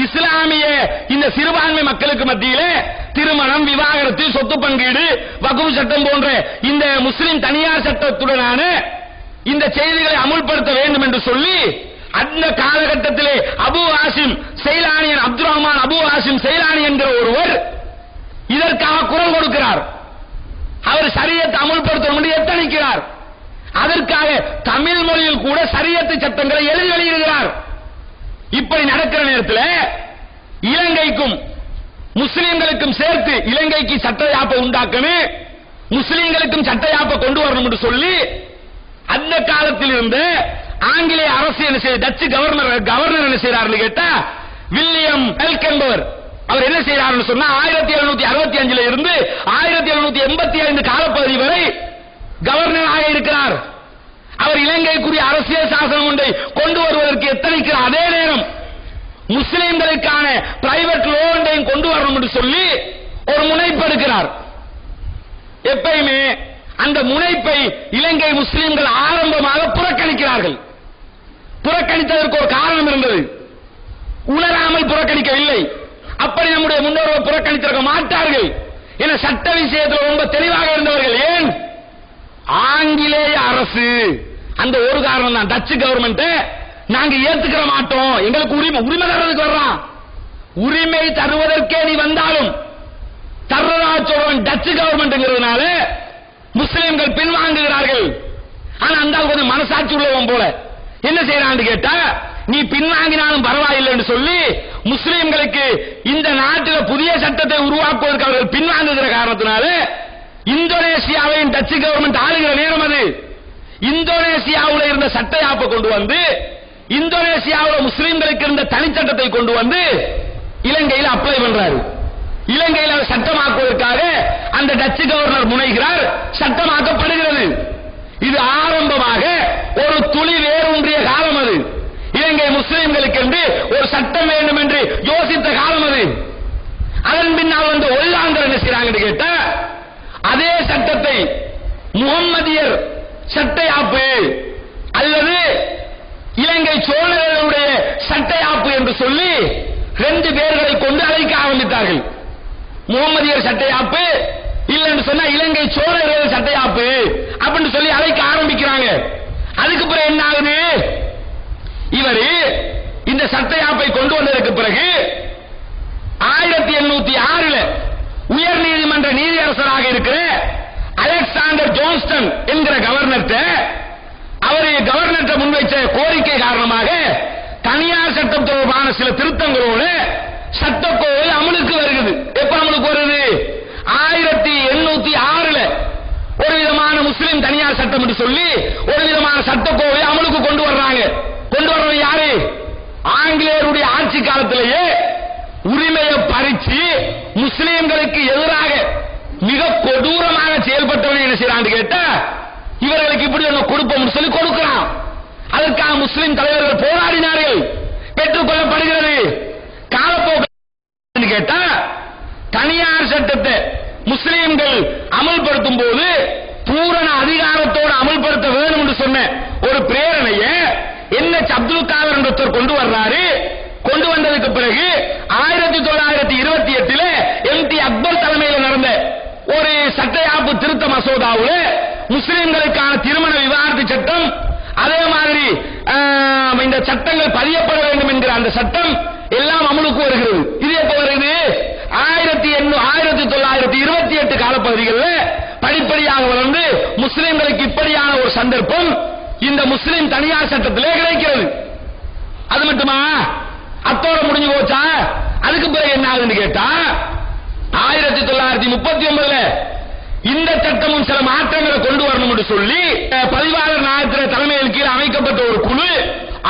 இஸ்லாமிய இந்த சிறுபான்மை மக்களுக்கு மத்தியிலே திருமணம், விவாகரத்து, சொத்து பங்கீடு, வக்ஃப் சட்டம் போன்ற இந்த முஸ்லிம் தனியார் சட்டத்துடனான இந்த செய்திகளை அமுல்படுத்த வேண்டும் என்று சொல்லி அந்த காலகட்டத்திலே அபு ஹாசிம் செய்லானியன் அப்துல் ரஹ்மான் அபு ஹாசிம் செய்லானி என்கிற ஒருவர் இதற்காக குரல் கொடுக்கிறார். அவர் ஷரியத்தை அமல்படுத்தணும் என்று எத்தனிக்கிறார். அதற்காக தமிழ் மொழியில் கூட ஷரியத்து சட்டங்களை எழுதி வெளியிடுகிறார். இப்படி நடக்கிற நேரத்தில் இலங்கைக்கும் முஸ்லிம்களுக்கும் சேர்த்து இலங்கைக்கு சட்டயாப்பை உண்டாக்கணும், முஸ்லிம்களுக்கும் சட்டயாப்பை கொண்டு வரணும் என்று சொல்லி அந்த காலத்தில் இருந்த ஆங்கிலேய அரசு என்ன செய்ய, டச்சு கவர்னர் என்ன செய்யறாரு கேட்டா வில்லியம் பெல்க் என்பவர் அவர் என்ன செய்யறாருன்னு சொன்னா 1765 இருந்து 1785 காலப்பகுதி வரை கவர்னராக இருக்கிறார். அவர் இலங்கைக்குரிய அரசியல் சாசனம் ஒன்றை கொண்டு வருவதற்கு எத்தனைக்கிற அதே நேரம் முஸ்லிம்களுக்கான பிரைவேட் லோ ஒன்றையும் கொண்டு வரணும் என்று சொல்லி ஒரு முனைப்பு எடுக்கிறார். எப்பயுமே அந்த முனைப்பை இலங்கை முஸ்லிம்கள் ஆரம்பமாக புறக்கணிக்கிறார்கள். புறக்கணித்ததற்கு ஒரு காரணம் இருந்தது, உணராமல் புறக்கணிக்கவில்லை. அப்படி நம்முடைய முன்னோர்கள் புறக்கணித்திருக்க மாட்டார்கள். என சட்ட விஷயத்தில் ரொம்ப தெளிவாக இருந்தவர்கள். ஏன்? ஆங்கிலேய அரசு அந்த ஒரு காரணம் தான். டச்சு கவர்மெண்ட் நாங்க ஏத்துக்கிற மாட்டோம், எங்களுக்கு உரிமை தர்றதுக்கு வர்றான், உரிமை தருவதற்கே நீ வந்தாலும் தர்றதா சொல்றவன் டச்சு கவர்மெண்ட்ங்கிறதுனால முஸ்லிம்கள் பின்வாங்குகிறார்கள். ஆனா அந்த கொஞ்சம் மனசாட்சி உள்ளவன் போல என்ன செய்யறான்னு கேட்டா, நீ பின்வாங்கினாலும் பரவாயில்லைன்னு சொல்லி முஸ்லிம்களுக்கு இந்த நாட்டில் புதிய சட்டத்தை உருவாக்குவதற்கு அவர்கள் பின்வாங்குகிற காரணத்தினால இந்தோனேசியாவையும் டச்சு கவர்மெண்ட் ஆளுகிற நேரம் அது. இந்தோனேசியாவில் இருந்த சட்டயாப்பை கொண்டு வந்து இந்தோனேசியாவில் முஸ்லிம்களுக்கு இருந்த தனிச்சட்டத்தை கொண்டு வந்து இலங்கையில் அப்ளை பண்றாரு. இலங்கையில் அதை சட்டமாக்குவதற்காக அந்த டச்சு கவர்னர் முனைகிறார், சட்டமாக்கப்படுகிறது. இது ஆரம்பமாக ஒரு துளி வேரூன்றிய காலம் அது. இலங்கை முஸ்லிம்களுக்கு என்று ஒரு சட்டம் வேண்டும் என்று யோசித்த காலம் அது. அதன் பின்னால் வந்து ஒல்லாந்தர் என்ன செய்யறாங்க கேட்டா, அதே சட்டத்தை முகம்மதியர் சட்டயாப்பு அல்லது இலங்கை சோழர்களுடைய சட்டயாப்பு என்று சொல்லி ரெண்டு பேர்களை கொண்டு அழைக்க ஆரம்பித்தார்கள். முகம்மதியர் சட்டயாப்பு இல்லைன்னு சொன்னா இலங்கை சோழர்கள் சட்டயாப்பு அப்படின்னு சொல்லி அழைக்க ஆரம்பிக்கிறாங்க. அதுக்கு பிறகு என்ன ஆகுது, இவர் இந்த சட்டயாப்பை கொண்டு வந்ததற்கு பிறகு 1806 உயர் நீதிமன்ற நீதியரசராக இருக்கிற அலெக்சாண்டர் ஜோன்ஸ்டன் என்கிற கவர்னர்ட்ட அவர் கவர்னர்ட்ட முன்வைச்ச கோரிக்கை காரணமாக தனியார் சட்டம் தொடர்பான சில திருத்தங்களோடு சட்டக்கோவை அமலுக்கு வருகிறது. எப்ப அமலுக்கு வருது? 1806 ஒரு விதமான முஸ்லிம் தனியார் சட்டம் என்று சொல்லி ஒரு விதமான சட்டக்கோவை அமலுக்கு கொண்டு வர்றாங்க. கொண்டு வர்றது யாரு? ஆங்கிலேயருடைய ஆட்சி காலத்திலேயே உரிமையை பறிச்சு முஸ்லிம்களுக்கு எதிராக மிக கொடூரமாக செயல்பட்டவனை என்ன செய்யறான்னு கேட்டா, இவர்களுக்கு இப்படி ஒன்று கொடுப்போம் சொல்லி கொடுக்கிறான். அதற்காக முஸ்லிம் தலைவர்கள் போராடினார்கள், பெற்றுக் கொள்ளப்படுகிறது. காலப்போக்கு கேட்டா தனியார் சட்டத்தை முஸ்லிம்கள் அமல்படுத்தும் போது பூரண அதிகாரத்தோடு அமல்படுத்த வேண்டும் என்று சொன்ன ஒரு பிரேரணையை என்ன அப்துல் காதர் என்றவர் கொண்டு வர்றாரு. கொண்டு வந்ததுக்கு பிறகு 1928 எம்டி அக்பர் தலைமையில் நடந்த ஒரு சட்டயாப்பு திருத்த மசோதாவில் முஸ்லிம்களுக்கான திருமண விவாகரத்து சட்டம், அதே மாதிரி இந்த சட்டங்கள் பதியப்பட வேண்டும் என்கிற அந்த சட்டம் எல்லாம் அமலுக்கு வருகிறது. இது எப்ப வருது? 1928 காலப்பகுதிகளில் படிப்படியாக வளர்ந்து முஸ்லிம்களுக்கு இப்படியான ஒரு சந்தர்ப்பம் இந்த முஸ்லிம் தனியார் சட்டத்திலே கிடைக்கிறது. அது மட்டுமா, அத்தோட முடிஞ்சு போச்சா? அதுக்கு பிறகு என்ன ஆகுதுன்னு கேட்டா 1939 இந்த சட்டமும் சில மாற்றங்களை கொண்டு வரணும் என்று சொல்லி பதிவாளர் நாயகத்தின் தலைமையில் கீழ் அமைக்கப்பட்ட ஒரு குழு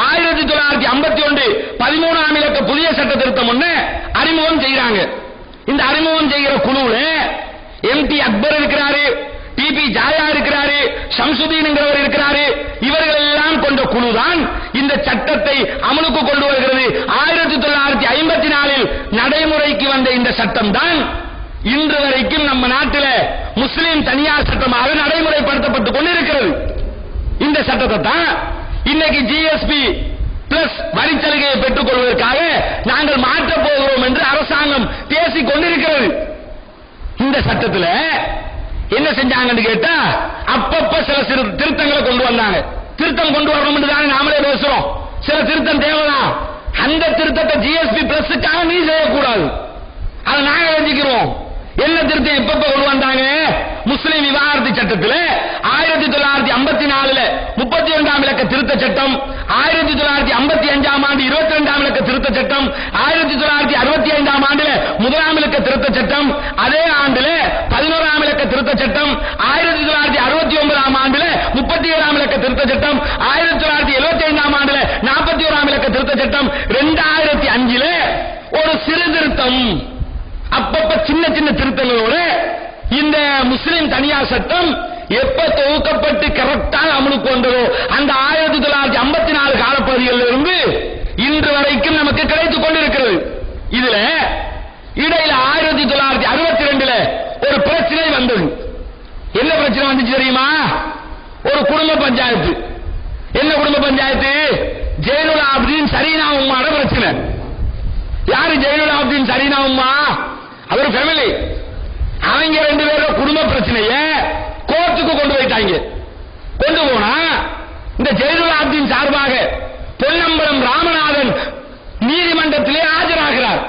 1951 13ஆம் இலக்க புதிய சட்ட திருத்தம் ஒன்று அறிமுகம் செய்யறாங்க. இந்த அறிமுகம் செய்கிற குழுவுல எம்டி அக்பர் இருக்கிறாரு, டிபி ஜாயா இருக்கிறாரு, ஷம்சுதீன் என்கிறவர் இருக்கிறாரு. இவர்கள் எல்லாம் கொண்ட குழுதான் இந்த சட்டத்தை அமலுக்கு கொண்டு வருகிறது. 1954 நடைமுறைக்கு வந்த இந்த சட்டம் தான் இன்று வரைக்கும் நம்ம நாட்டில் முஸ்லிம் தனியார் சட்டமாக நடைமுறைப்படுத்தப்பட்டுக் கொண்டிருக்கிறது. இந்த சட்டத்தை தான் இன்னைக்கு ஜிஎஸ்பி பிளஸ் வரி சலுகையை பெற்றுக் கொள்வதற்காக நாங்கள் மாற்றப் போகிறோம் என்று அரசாங்கம் பேசிக் கொண்டிருக்கிறது. இந்த சட்டத்தில் என்ன செஞ்சாங்கன்னு கேட்டா, அப்பப்ப சில திருத்தங்களை கொண்டு வந்தாங்க. திருத்தம் கொண்டு வரணும் என்று தானே நாமளே பேசுறோம். சில திருத்தம் தேவைதான். அந்த திருத்தத்தை ஜிஎஸ்பி பிளஸ்க்காக நீ செய்யக்கூடாது. அதை நாங்க எழுதிக்கிறோம். என்ன திருத்தம் எப்ப கொண்டு வந்தாங்க? முஸ்லிம் விவாகரத்து சட்டத்தில் 1954 32ஆம் இலக்க திருத்த சட்டம், 1955ஆம் ஆண்டு 22ஆம் இலக்க திருத்த சட்டம், 1965ஆம் ஆண்டுல 1ஆம் இலக்க திருத்த சட்டம், அதே ஆண்டுல 11ஆம் இலக்க திருத்த சட்டம், 1969ஆம் ஆண்டுல 37ஆம் இலக்க திருத்த சட்டம், 1975ஆம் ஆண்டுல 41ஆம் இலக்க திருத்த சட்டம், 2005ல ஒரு சிறு திருத்தம். அப்பப்ப சின்ன சின்ன திருத்தங்களோட இந்த முஸ்லிம் தனியார் சட்டம் எப்ப தொகுக்கப்பட்டு கரெக்டாக அமலுக்கு வந்ததோ அந்த 1954 காலப்பகுதியில் இருந்து இன்று வரைக்கும் நமக்கு கிடைத்துக் கொண்டிருக்கிறது. இதுல இடையில 1962ல ஒரு பிரச்சனை வந்தது. என்ன பிரச்சனை வந்துச்சு தெரியுமா? ஒரு குடும்ப பஞ்சாயத்து. என்ன குடும்ப பஞ்சாயத்து? ஜெயினுல் ஆபிதீன் சரீனா உம்மாட பிரச்சனை. யாரு ஜெயினுல் ஆபிதீன் சரீனா உம்மா? அவர் ஃபேமிலி. அவங்க 2 பேரும் குடும்ப பிரச்சனைய கோர்ட்டுக்கு கொண்டு போயிட்டாங்க. கொண்டு போனா இந்த ஜெயினுல் ஆபிதீன் சார்பாக பொன்னம்பலம் ராமநாதன் நீதிமன்றத்திலே ஆஜராகிறார்.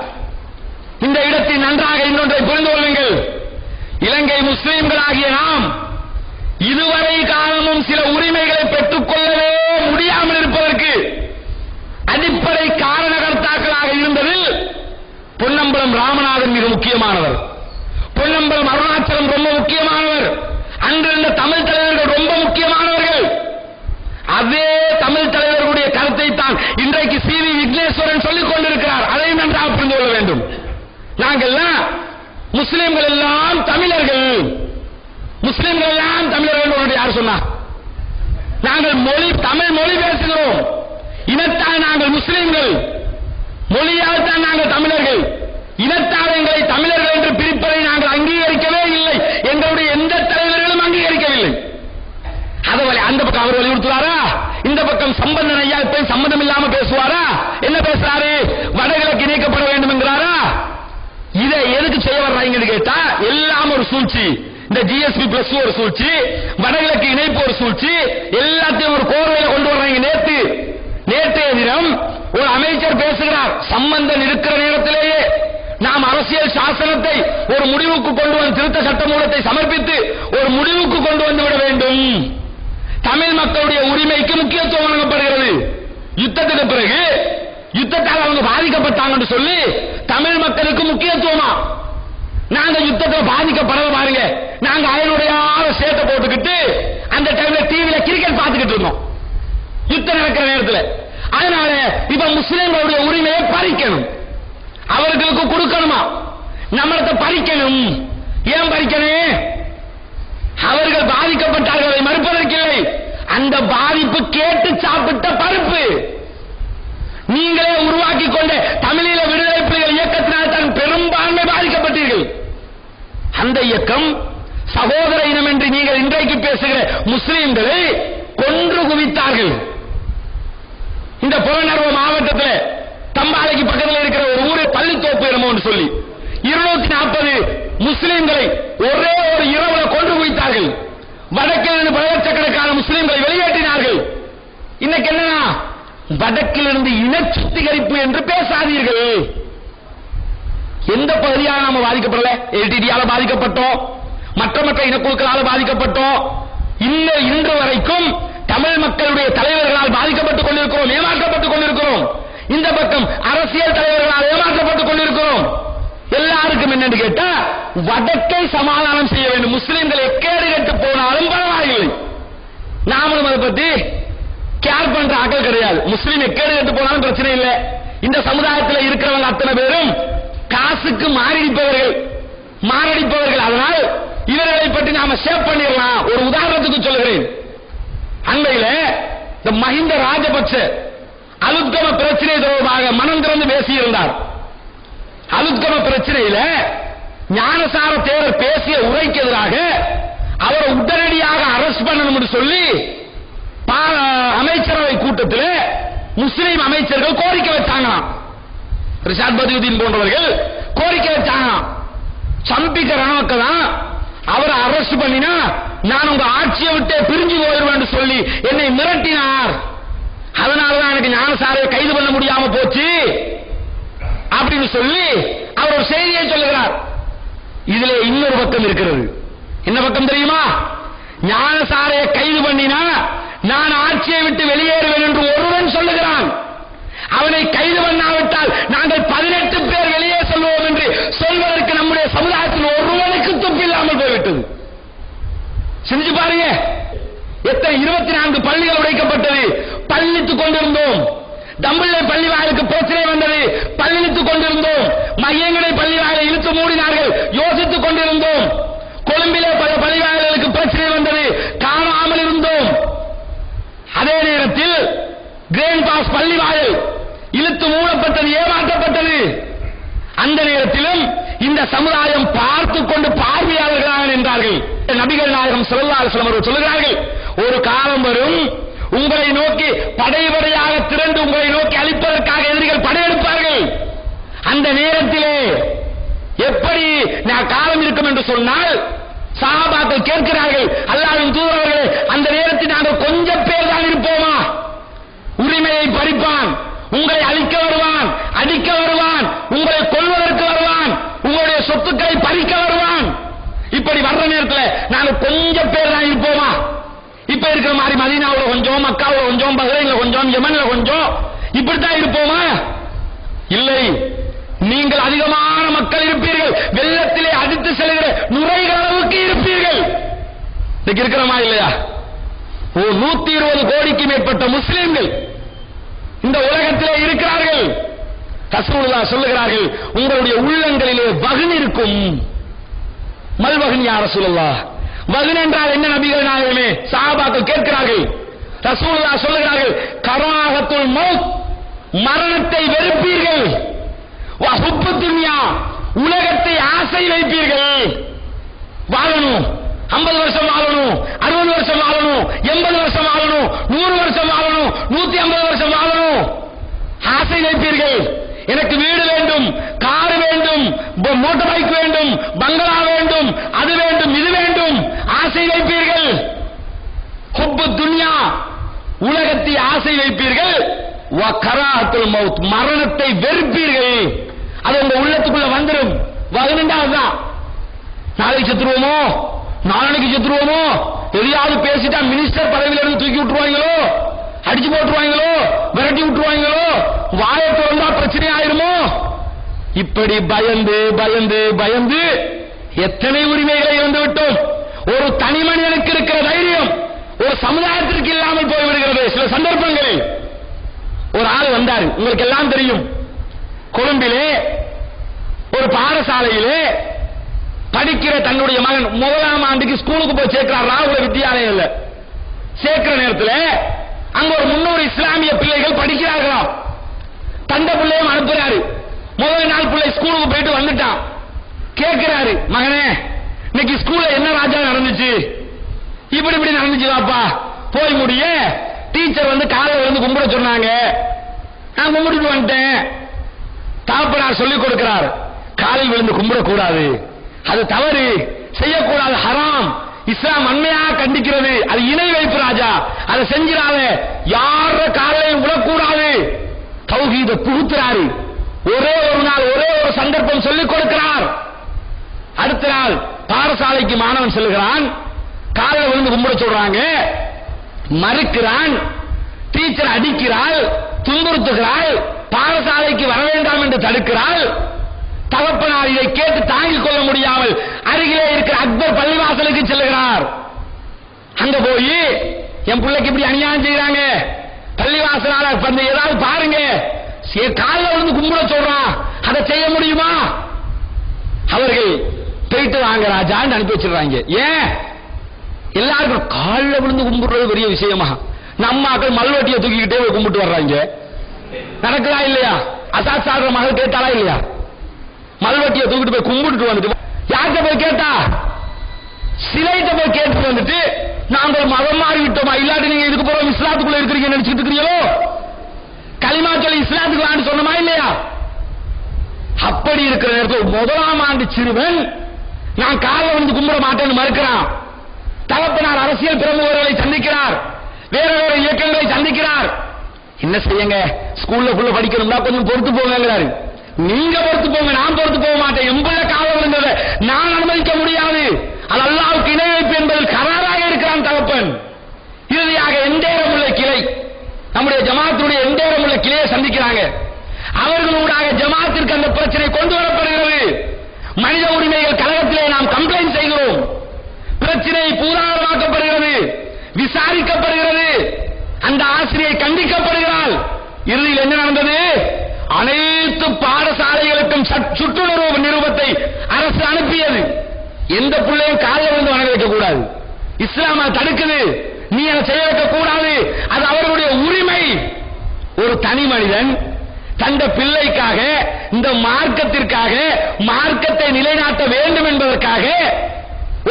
இந்த இடத்தில் நன்றாக இன்னொன்றை புரிந்து கொள்ளுங்கள். இலங்கை முஸ்லிம்களாகிய நாம் இதுவரை காலமும் சில உரிமைகளை பெற்றுக் கொள்ளவே முடியாமல் இருப்பதற்கு அடிப்படை காரணகர்த்தாக்களாக இருந்ததில் பொன்னம்பலம் ராமநாதன் மிக முக்கியமானவர். பொன்னம்பலம் அருணாச்சலம் ரொம்ப முக்கியமானவர். அன்றிருந்த தமிழ் தலைவர்கள் ரொம்ப முக்கியமானவர்கள். அதே தமிழ் தலைவர்களுடைய கருத்தை தான் இன்றைக்கு சி.வி. விக்னேஸ்வரன் சொல்லிக் கொண்டிருக்கிறார். அதை நன்றாக புரிந்து கொள்ள வேண்டும். நாங்கள் முஸ்லிம்கள் எல்லாம் தமிழர்கள், முஸ்லிம்கள் எல்லாம் தமிழர்கள் யார் சொன்னா? நாங்கள் தமிழ் மொழி பேசுகிறோம். இனத்தால் நாங்கள் முஸ்லிம்கள், மொழியால் தான் நாங்கள் தமிழர்கள். இனத்தால் எங்களை தமிழர்கள் என்று பிரிப்பதை நாங்கள் அங்கீகரிக்கவே இல்லை. எங்களுடைய எந்த தலைவர்களும் அங்கீகரிக்கவில்லை. அதுவரை அந்த பக்கம் அவர் வலியுறுத்துவாரா? இந்த பக்கம் சம்பந்தன் ஐயா போய் சம்பந்தம் இல்லாம பேசுவாரா? என்ன பேசுறாரு? வடகிழக்கு இணைக்கப்பட வேண்டும் என்கிறாரா? இதை எதுக்கு செய்ய வர்றாங்கன்னு கேட்டா எல்லாம் ஒரு சூழ்ச்சி. இந்த ஜிஎஸ்பி பிளஸ் ஒரு சூழ்ச்சி, வடகிழக்கு இணைப்பு ஒரு சூழ்ச்சி, எல்லாத்தையும் ஒரு கோர்வையில கொண்டு வர்றாங்க. நேற்றைய தினம் ஒரு அமைச்சர் பேசுகிறார். சம்பந்தன் இருக்கிற நேரத்திலேயே நாம் அரசியல் சாசனத்தை ஒரு முடிவுக்கு கொண்டு வந்து திருத்த சட்டமூலத்தை சமர்ப்பித்து ஒரு முடிவுக்கு கொண்டு வந்து விட வேண்டும். தமிழ் மக்களுடைய உரிமைக்கு முக்கியத்துவம் வழங்கப்படுகிறது. யுத்தத்துக்கு பிறகு யுத்தத்தால் அவங்க பாதிக்கப்பட்டாங்கன்னு சொல்லி தமிழ் மக்களுக்கு முக்கியத்துவமா? நாங்க யுத்தத்தில் பாதிக்கப்படல பாருங்க. நாங்க அயனுடைய சேட்டை போட்டுக்கிட்டு அந்த டைம்ல டிவியில கிரிக்கெட் பார்த்துக்கிட்டு இருந்தோம் யுத்தம் நடக்கிற நேரத்தில். அதனால இப்ப முஸ்லிம்களுடைய உரிமையை பறிக்கணும், அவர்களுக்கு கொடுக்கணுமா? நம்மளத்தை பறிக்கணும். ஏன் பறிக்கணும்? அவர்கள் பாதிக்கப்பட்டார்கள், அதை மறுப்பதற்கில்லை. அந்த பாதிப்பு கேட்டு சாப்பிட்ட பருப்பு. நீங்களே உருவாக்கி கொண்ட தமிழீழ விடுதலை புலிகள் இயக்கத்தினால் தான் பெரும்பான்மை பாதிக்கப்பட்டீர்கள். அந்த இயக்கம் சகோதர இனம் என்று நீங்கள் இன்றைக்கு பேசுகிற முஸ்லிம்களை கொன்று குவித்தார்கள். இந்த புறநர்வ மாவட்டத்தில் தம்பாலைக்கு பக்கத்தில் இருக்கிற ஒரு ஊரு பள்ளித்தோப்பு இடமோன்னு சொல்லி 240 முஸ்லிம்களை ஒரே ஒரு இரவுல கொன்று குவித்தார்கள். வடக்கிலிருந்து பல லட்சக்கணக்கான முஸ்லிம்களை வெளியேற்றினார்கள். இன்னைக்கு என்னன்னா வடக்கிலிருந்து இன சுத்திகரிப்பு என்று பேசாதீர்கள். எந்த பகுதியாக நாம பாதிக்கப்படல? எல்டிடியால பாதிக்கப்பட்டோம், மற்ற இனக்குழுக்களால் பாதிக்கப்பட்டோம். இன்று வரைக்கும் தமிழ் மக்களுடைய தலைவர்களால் பாதிக்கப்பட்டுக் கொண்டிருக்கிறோம், ஏமாற்றப்பட்டுக் கொண்டிருக்கிறோம். இந்த பக்கம் அரசியல் தலைவர்களால் ஏமாற்றப்பட்டுக் கொண்டிருக்கிறோம். எல்லாருக்கும் என்னன்னு கேட்டா வடக்கை சமாதானம் செய்ய வேண்டும். முஸ்லிம்கள் எக்கேடு கெட்டு போனாலும் பரவாயில்லை, நாமளும் அதை பத்தி கேர் பண்ற ஆக்கள் கிடையாது. முஸ்லீம் எக்கேடு கெட்டு போனாலும் பிரச்சனை இல்லை. இந்த சமுதாயத்தில் இருக்கிறவங்க அத்தனை பேரும் காசுக்கு மாரடிப்பவர்கள். அதனால் இவர்களை பற்றி நாம சேவ் பண்ணிடலாம். ஒரு உதாரணத்துக்கு சொல்லுகிறேன். அண்மையில இந்த மஹிந்த ராஜபக்ச அலுத்கம பிரச்சனை தொடர்பாக மனம் திறந்து பேசியிருந்தார். அலுத்கம பிரச்சனையில ஞானசார தேவர் பேசிய உரைக்கு எதிராக அவரை உடனடியாக அரெஸ்ட் பண்ணணும் சொல்லி அமைச்சரவை கூட்டத்தில் முஸ்லீம் அமைச்சர்கள் கோரிக்கை வச்சாங்களாம். ரிஷாத் பதியுதீன் போன்றவர்கள் கோரிக்கை வச்சாங்களாம். சம்பிக்க ரணவக்க தான் அவரை அரெஸ்ட் பண்ணினா நான் உங்க ஆட்சியை விட்டு பிரிஞ்சு போயிடுவேன் சொல்லி என்னை மிரட்டினார். அதனாலதான் எனக்கு ஞானசாரை கைது பண்ண முடியாம போச்சு அப்படின்னு சொல்லி அவர் ஒரு செய்தியை சொல்லுகிறார். இதுல இன்னொரு பக்கம் இருக்கிறது. என்ன பக்கம் தெரியுமா? ஞானசாரையை கைது பண்ணினா நான் ஆட்சியை விட்டு வெளியேறுவேன் என்று ஒருவன் சொல்லுகிறான். அவனை கைது பண்ணாவிட்டால் நாங்கள் 18 பேர் வெளியே சொல்லுவோம் என்று சொல்வதற்கு நம்முடைய சமுதாயத்தில் ஒருவனுக்கு துப்பு இல்லாமல் போய்விட்டது. செஞ்சு பாருங்க. எத்தனை 24 பள்ளிகள் உடைக்கப்பட்டது, பள்ளித்துக் கொண்டிருந்தோம். தம்பிள்ளை பள்ளி வாயிலுக்கு பிரச்சனை வந்தது, பள்ளித்துக் கொண்டிருந்தோம். மையங்களை பள்ளி வாயிலை இழுத்து மூடினார்கள், யோசித்துக் கொண்டிருந்தோம். கொழும்பிலே பல பள்ளி வாயில்களுக்கு பிரச்சனை வந்தது, காணாமல் இருந்தோம். அதே நேரத்தில் கிரேண்ட் பாஸ் பள்ளி வாயில் இழுத்து மூடப்பட்டது, ஏமாற்றப்பட்டது. அந்த நேரத்திலும் இந்த சமுதாயம் பார்த்துக் கொண்டு பார்வையாளர்களாக நின்றார்கள். நபிகள் நாயகம் ஸல்லல்லாஹு அலைஹி வஸல்லம் அவர்கள் சொல்கிறார்கள், ஒரு காலம் வரும் உங்களை நோக்கி படைபடையாக திரண்டு உங்களை நோக்கி அழிப்பதற்காக எதிரிகள் படையெடுப்பார்கள். அந்த நேரத்திலே எப்படி காலம் இருக்கும் என்று சொன்னால் சஹாபாக்கள் கேட்கிறார்கள், அல்லாஹ்வின் தூதரவர்களே, அந்த நேரத்தில் நாங்கள் கொஞ்சம் பேர் தான் இருப்போமா? உரிமையை பறிப்பான், உங்களை அழிக்க வருவான், அடிக்க வருவான், உங்களை கொல்வதற்கு வருவான், உங்களுடைய சொத்துக்களை பறிக்க வருவான். இப்படி வர்ற நேரத்தில் நாங்கள் கொஞ்சம் பேர் தான் இருப்போமா? இப்ப இருக்கிற மாதிரி மதீனாவுல கொஞ்சம், மக்காவுல கொஞ்சம், பஹ்ரைன்ல கொஞ்சம், யமன்ல கொஞ்சம், இப்படித்தான் இருப்போமா? இல்லை, நீங்கள் அதிகமான மக்கள் இருப்பீர்கள், வெள்ளத்திலே அடித்து செல்கிற நுரைகள் அளவுக்கு இருப்பீர்கள். இன்னைக்கு இருக்கிறோமா இல்லையா? 120 கோடிக்கு மேற்பட்ட முஸ்லிம்கள் இந்த உலகத்திலே இருக்கிறார்கள். ரசூலுல்லாஹ் சொல்லுகிறார்கள், உங்களுடைய உள்ளங்களிலே வகன் இருக்கும். மல்வகன் யா ரசூலுல்லாஹ், வகன் என்றால் என்ன நபிகள் நாயகமே? சஹாபாக்கள் கேட்கிறார்கள். ரசூலுல்லாஹ் சொல்லுகிறார்கள், கராஹத்துல் மௌத், மரணத்தை வெறுப்பீர்கள். வ ஹுப்பு துன்யா, உலகத்தை ஆசை வைப்பீர்கள். வாழணும், 50 வருஷம் வாழணும், 60 வருஷம் வாழணும், 80 வருஷம் வாழணும், 100 வருஷம் வாழணும், 150 வருஷம் வாழணும், ஆசை வைப்பீர்கள். எனக்கு வீடு வேண்டும், கார் வேண்டும், மோட்டார் பைக் வேண்டும், பங்களா வேண்டும், அது வேண்டும், இது வேண்டும், ஆசை வைப்பீர்கள். ஹுப்பு துன்யா, உலகத்தை ஆசை வைப்பீர்கள். வ கராஹத்துல் மௌத், மரணத்தை வெறுப்பீர்கள். அது உங்க உள்ளத்துக்குள்ள வந்துடும். வகனுண்டா அதுதான். நாளைக்கு செத்துருவோமோ, நாளைக்கு செத்துருவோமோ, எதையாவது பேசிட்டா மினிஸ்டர் பதவியில இருந்து தூக்கி விட்டுருவாங்களோ, அடிச்சு போட்டுருவாங்களோ, விரட்டி விட்டுருவாங்களோ, வாயை திறந்தா பிரச்சனை ஆயிருமோ, இப்படி பயந்து பயந்து பயந்து எத்தனை உரிமைகளை இழந்து விட்டோம். ஒரு தனி மனிதனுக்கு இருக்கிற தைரியம் ஒரு சமுதாயத்திற்கு இல்லாமல் போய்விடுகிறது. சில சந்தர்ப்பங்களில் ஒரு ஆள் வந்தார், உங்களுக்கு எல்லாம் தெரியும். கொழும்பிலே ஒரு பாடசாலையிலே படிக்கிற தன்னுடைய மகன் 1ஆம் ஆண்டுக்கு ஸ்கூலுக்கு போய் சேர்க்கிறார். ராகுல வித்தியாலயம் சேர்க்கிற நேரத்தில் அங்க ஒரு 300 இஸ்லாமிய பிள்ளைகள் படிக்கிறார்களாம். தந்த பிள்ளையும் அனுப்புறாரு. முதல் நாள் பிள்ளை ஸ்கூலுக்கு போயிட்டு வந்துட்டான். கேட்கிறாரு, மகனே இன்னைக்கு ஸ்கூல்ல என்ன ராஜா நடந்துச்சு? இப்படி இப்படி நடந்துச்சு வாப்பா. போய் முடிய டீச்சர் வந்து காலையில வந்து கும்பிட சொன்னாங்க, நான் கும்பிட்டு வந்துட்டேன். தாப்பனார் சொல்லிக் கொடுக்கிறார், காலில் விழுந்து கும்பிடக்கூடாது, அது தவறு, செய்யக்கூடாது, ஹராம். இஸ்லாம் அண்மையாக கண்டிக்கிறது. அது இணை வைப்பு ராஜா, அதை செஞ்சிடாத, யார காலையும் விடக்கூடாது. தௌஹீத புகுத்துறாரு. ஒரே ஒரு நாள் ஒரே ஒரு சந்தர்ப்பம் சொல்லிக் கொடுக்கிறார். அடுத்த நாள் பாடசாலைக்கு மாணவன் செல்கிறான், காலில் விழுந்து கும்பிட சொல்றாங்க, மறுக்கிறான். டீச்சர் அடிக்கிறாள், துன்புறுத்துகிறாள், பாடசாலைக்கு வர வேண்டாம் என்று தடுக்கிறாள். தகப்பனார் இதை கேட்டு தாங்கிக் கொள்ள முடியாமல் அருகிலே இருக்கிற அக்பர் பள்ளிவாசலுக்கு செல்லுகிறார். அங்க போய் என் பிள்ளைக்கு இப்படி அநியாயம் செய்யறாங்க, பள்ளிவாசலால ஏதாவது பாருங்க, காலில் விழுந்து கும்பிட சொல்றான், அதை செய்ய முடியுமா? அவர்கள் போயிட்டு வாங்க ராஜான்னு அனுப்பி வச்சிருக்காங்க. ஏன் எல்லாருக்கும் காலில் விழுந்து கும்பிடுறது பெரிய விஷயமா? நம்ம மக்கள் மல்வெட்டியை தூக்கிக்கிட்டே போய் கும்பிட்டு வர்றாங்க. நடக்குதா இல்லையா? அசாத் சாடுற மகள் கேட்டாளா இல்லையா? மல்வெட்டியை தூக்கிட்டு போய் கும்பிட்டு வந்துட்டு யார்கிட்ட போய் கேட்டா? சிலைகிட்ட போய் கேட்டு வந்துட்டு நாங்கள் மதம் மாறி விட்டோமா, இல்லாட்டி நீங்க இதுக்கு போறோம் இஸ்லாத்துக்குள்ள இருக்கிறீங்க நினைச்சிட்டு இருக்கிறீங்களோ? களிமா சொல்லி இஸ்லாத்துக்கு வான்னு சொன்னமா இல்லையா? அப்படி இருக்கிற நேரத்தில் 1ஆம் ஆண்டு சிறுவன் நான் காலில் வந்து கும்பிட மாட்டேன்னு மறுக்கிறான். தகப்பனார் அரசியல் பிரமுகர்களை சந்திக்கிறார், வேற வேற இயக்கங்களை சந்திக்கிறார். என்ன செய்யுங்க, ஸ்கூல்ல ஃபுல்ல படிக்கணும்னா கொஞ்சம் பொறுத்து போங்கிறாரு. நீங்க பொறுத்து போங்க, நான் பொறுத்து போக மாட்டேன். எம்புள்ள காலம் இருந்ததை நான் அனுமதிக்க முடியாது. அது அல்லாஹ்வுக்கு இணை வைப்பு என்பதில் கராராக இருக்கிறான் தகப்பன். இறுதியாக எந்தேரமுள்ள கிளை, நம்முடைய ஜமாத்துடைய எந்தேரமுள்ள கிளையை சந்திக்கிறாங்க. அவர்களூடாக ஜமாத்திற்கு அந்த பிரச்சனை கொண்டு வரப்படுகிறது. மனித உரிமைகள் கழகத்திலே நாம் கம்ப்ளைண்ட் செய்கிறோம். பிரச்சனை பூதாரமாக்கப்படுகிறது, விசாரிக்கப்படுகிறது. அந்த ஆசிரியை கண்டிக்கப்படுகிறாள். இறுதியில் என்ன நடந்தது? அனைத்து பாடசாலைகளுக்கும் சுற்றுணர்வு நிறுவனத்தை அரசு அனுப்பியது. எந்த பிள்ளையும் காலில் வந்து வணங்க வைக்க கூடாது. இஸ்லாம தடுக்குது, நீ அதை செய்ய வைக்க கூடாது. அது அவர்களுடைய உரிமை. ஒரு தனி மனிதன் தந்த பிள்ளைக்காக, இந்த மார்க்கத்திற்காக, மார்க்கத்தை நிலைநாட்ட வேண்டும் என்பதற்காக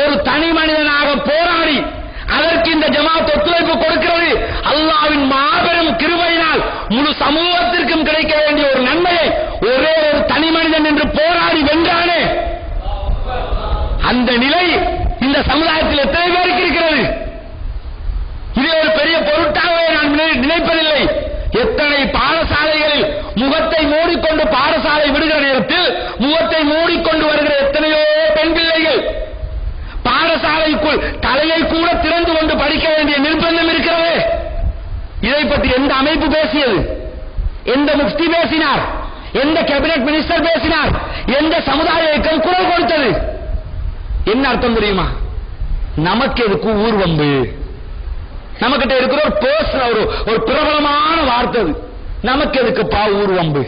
ஒரு தனி மனிதனாக போராடி அதற்கு இந்த ஜமாத் ஒத்துழைப்பு கொடுக்கிறது. அல்லாஹ்வின் மாபெரும் கிருபையினால் முழு சமூகத்திற்கும் கிடைக்க வேண்டிய ஒரு நன்மையை ஒரே ஒரு தனி மனிதன் என்று போராடி வென்றானே, அந்த நிலை இந்த சமுதாயத்தில் எத்தனை பேருக்கு இருக்கிறது? இதை ஒரு பெரிய பொருட்டாகவே நான் நினைப்பதில்லை. எத்தனை பாடசாலைகளில் முகத்தை மூடிக்கொண்டு பாடசாலை விடுகிற நேரத்தில் முகத்தை மூடிக்கொண்டு வருகிற எத்தனையோ பெண் பிள்ளைகள் பாடசாலைக்குள் தலையை கூட திறந்து கொண்டு படிக்க வேண்டிய நிர்பந்தம் இருக்கிறது. இதை பற்றி எந்த அமைப்பு பேசியது? எந்த முஃப்தி பேசினார்? எந்த கேபினட் மினிஸ்டர் பேசினார்? எந்த சமுதாய இயக்கம் குரல் கொடுத்தது? என்ன அர்த்தம் தெரியுமா? நமக்கு எதுக்கு ஊர்வம்பு? நமக்கிட்ட இருக்கிற ஒரு பேசுற ஒரு பிரபலமான வார்த்தை, நமக்கு எதுக்குப்பா ஊர்வம்பு?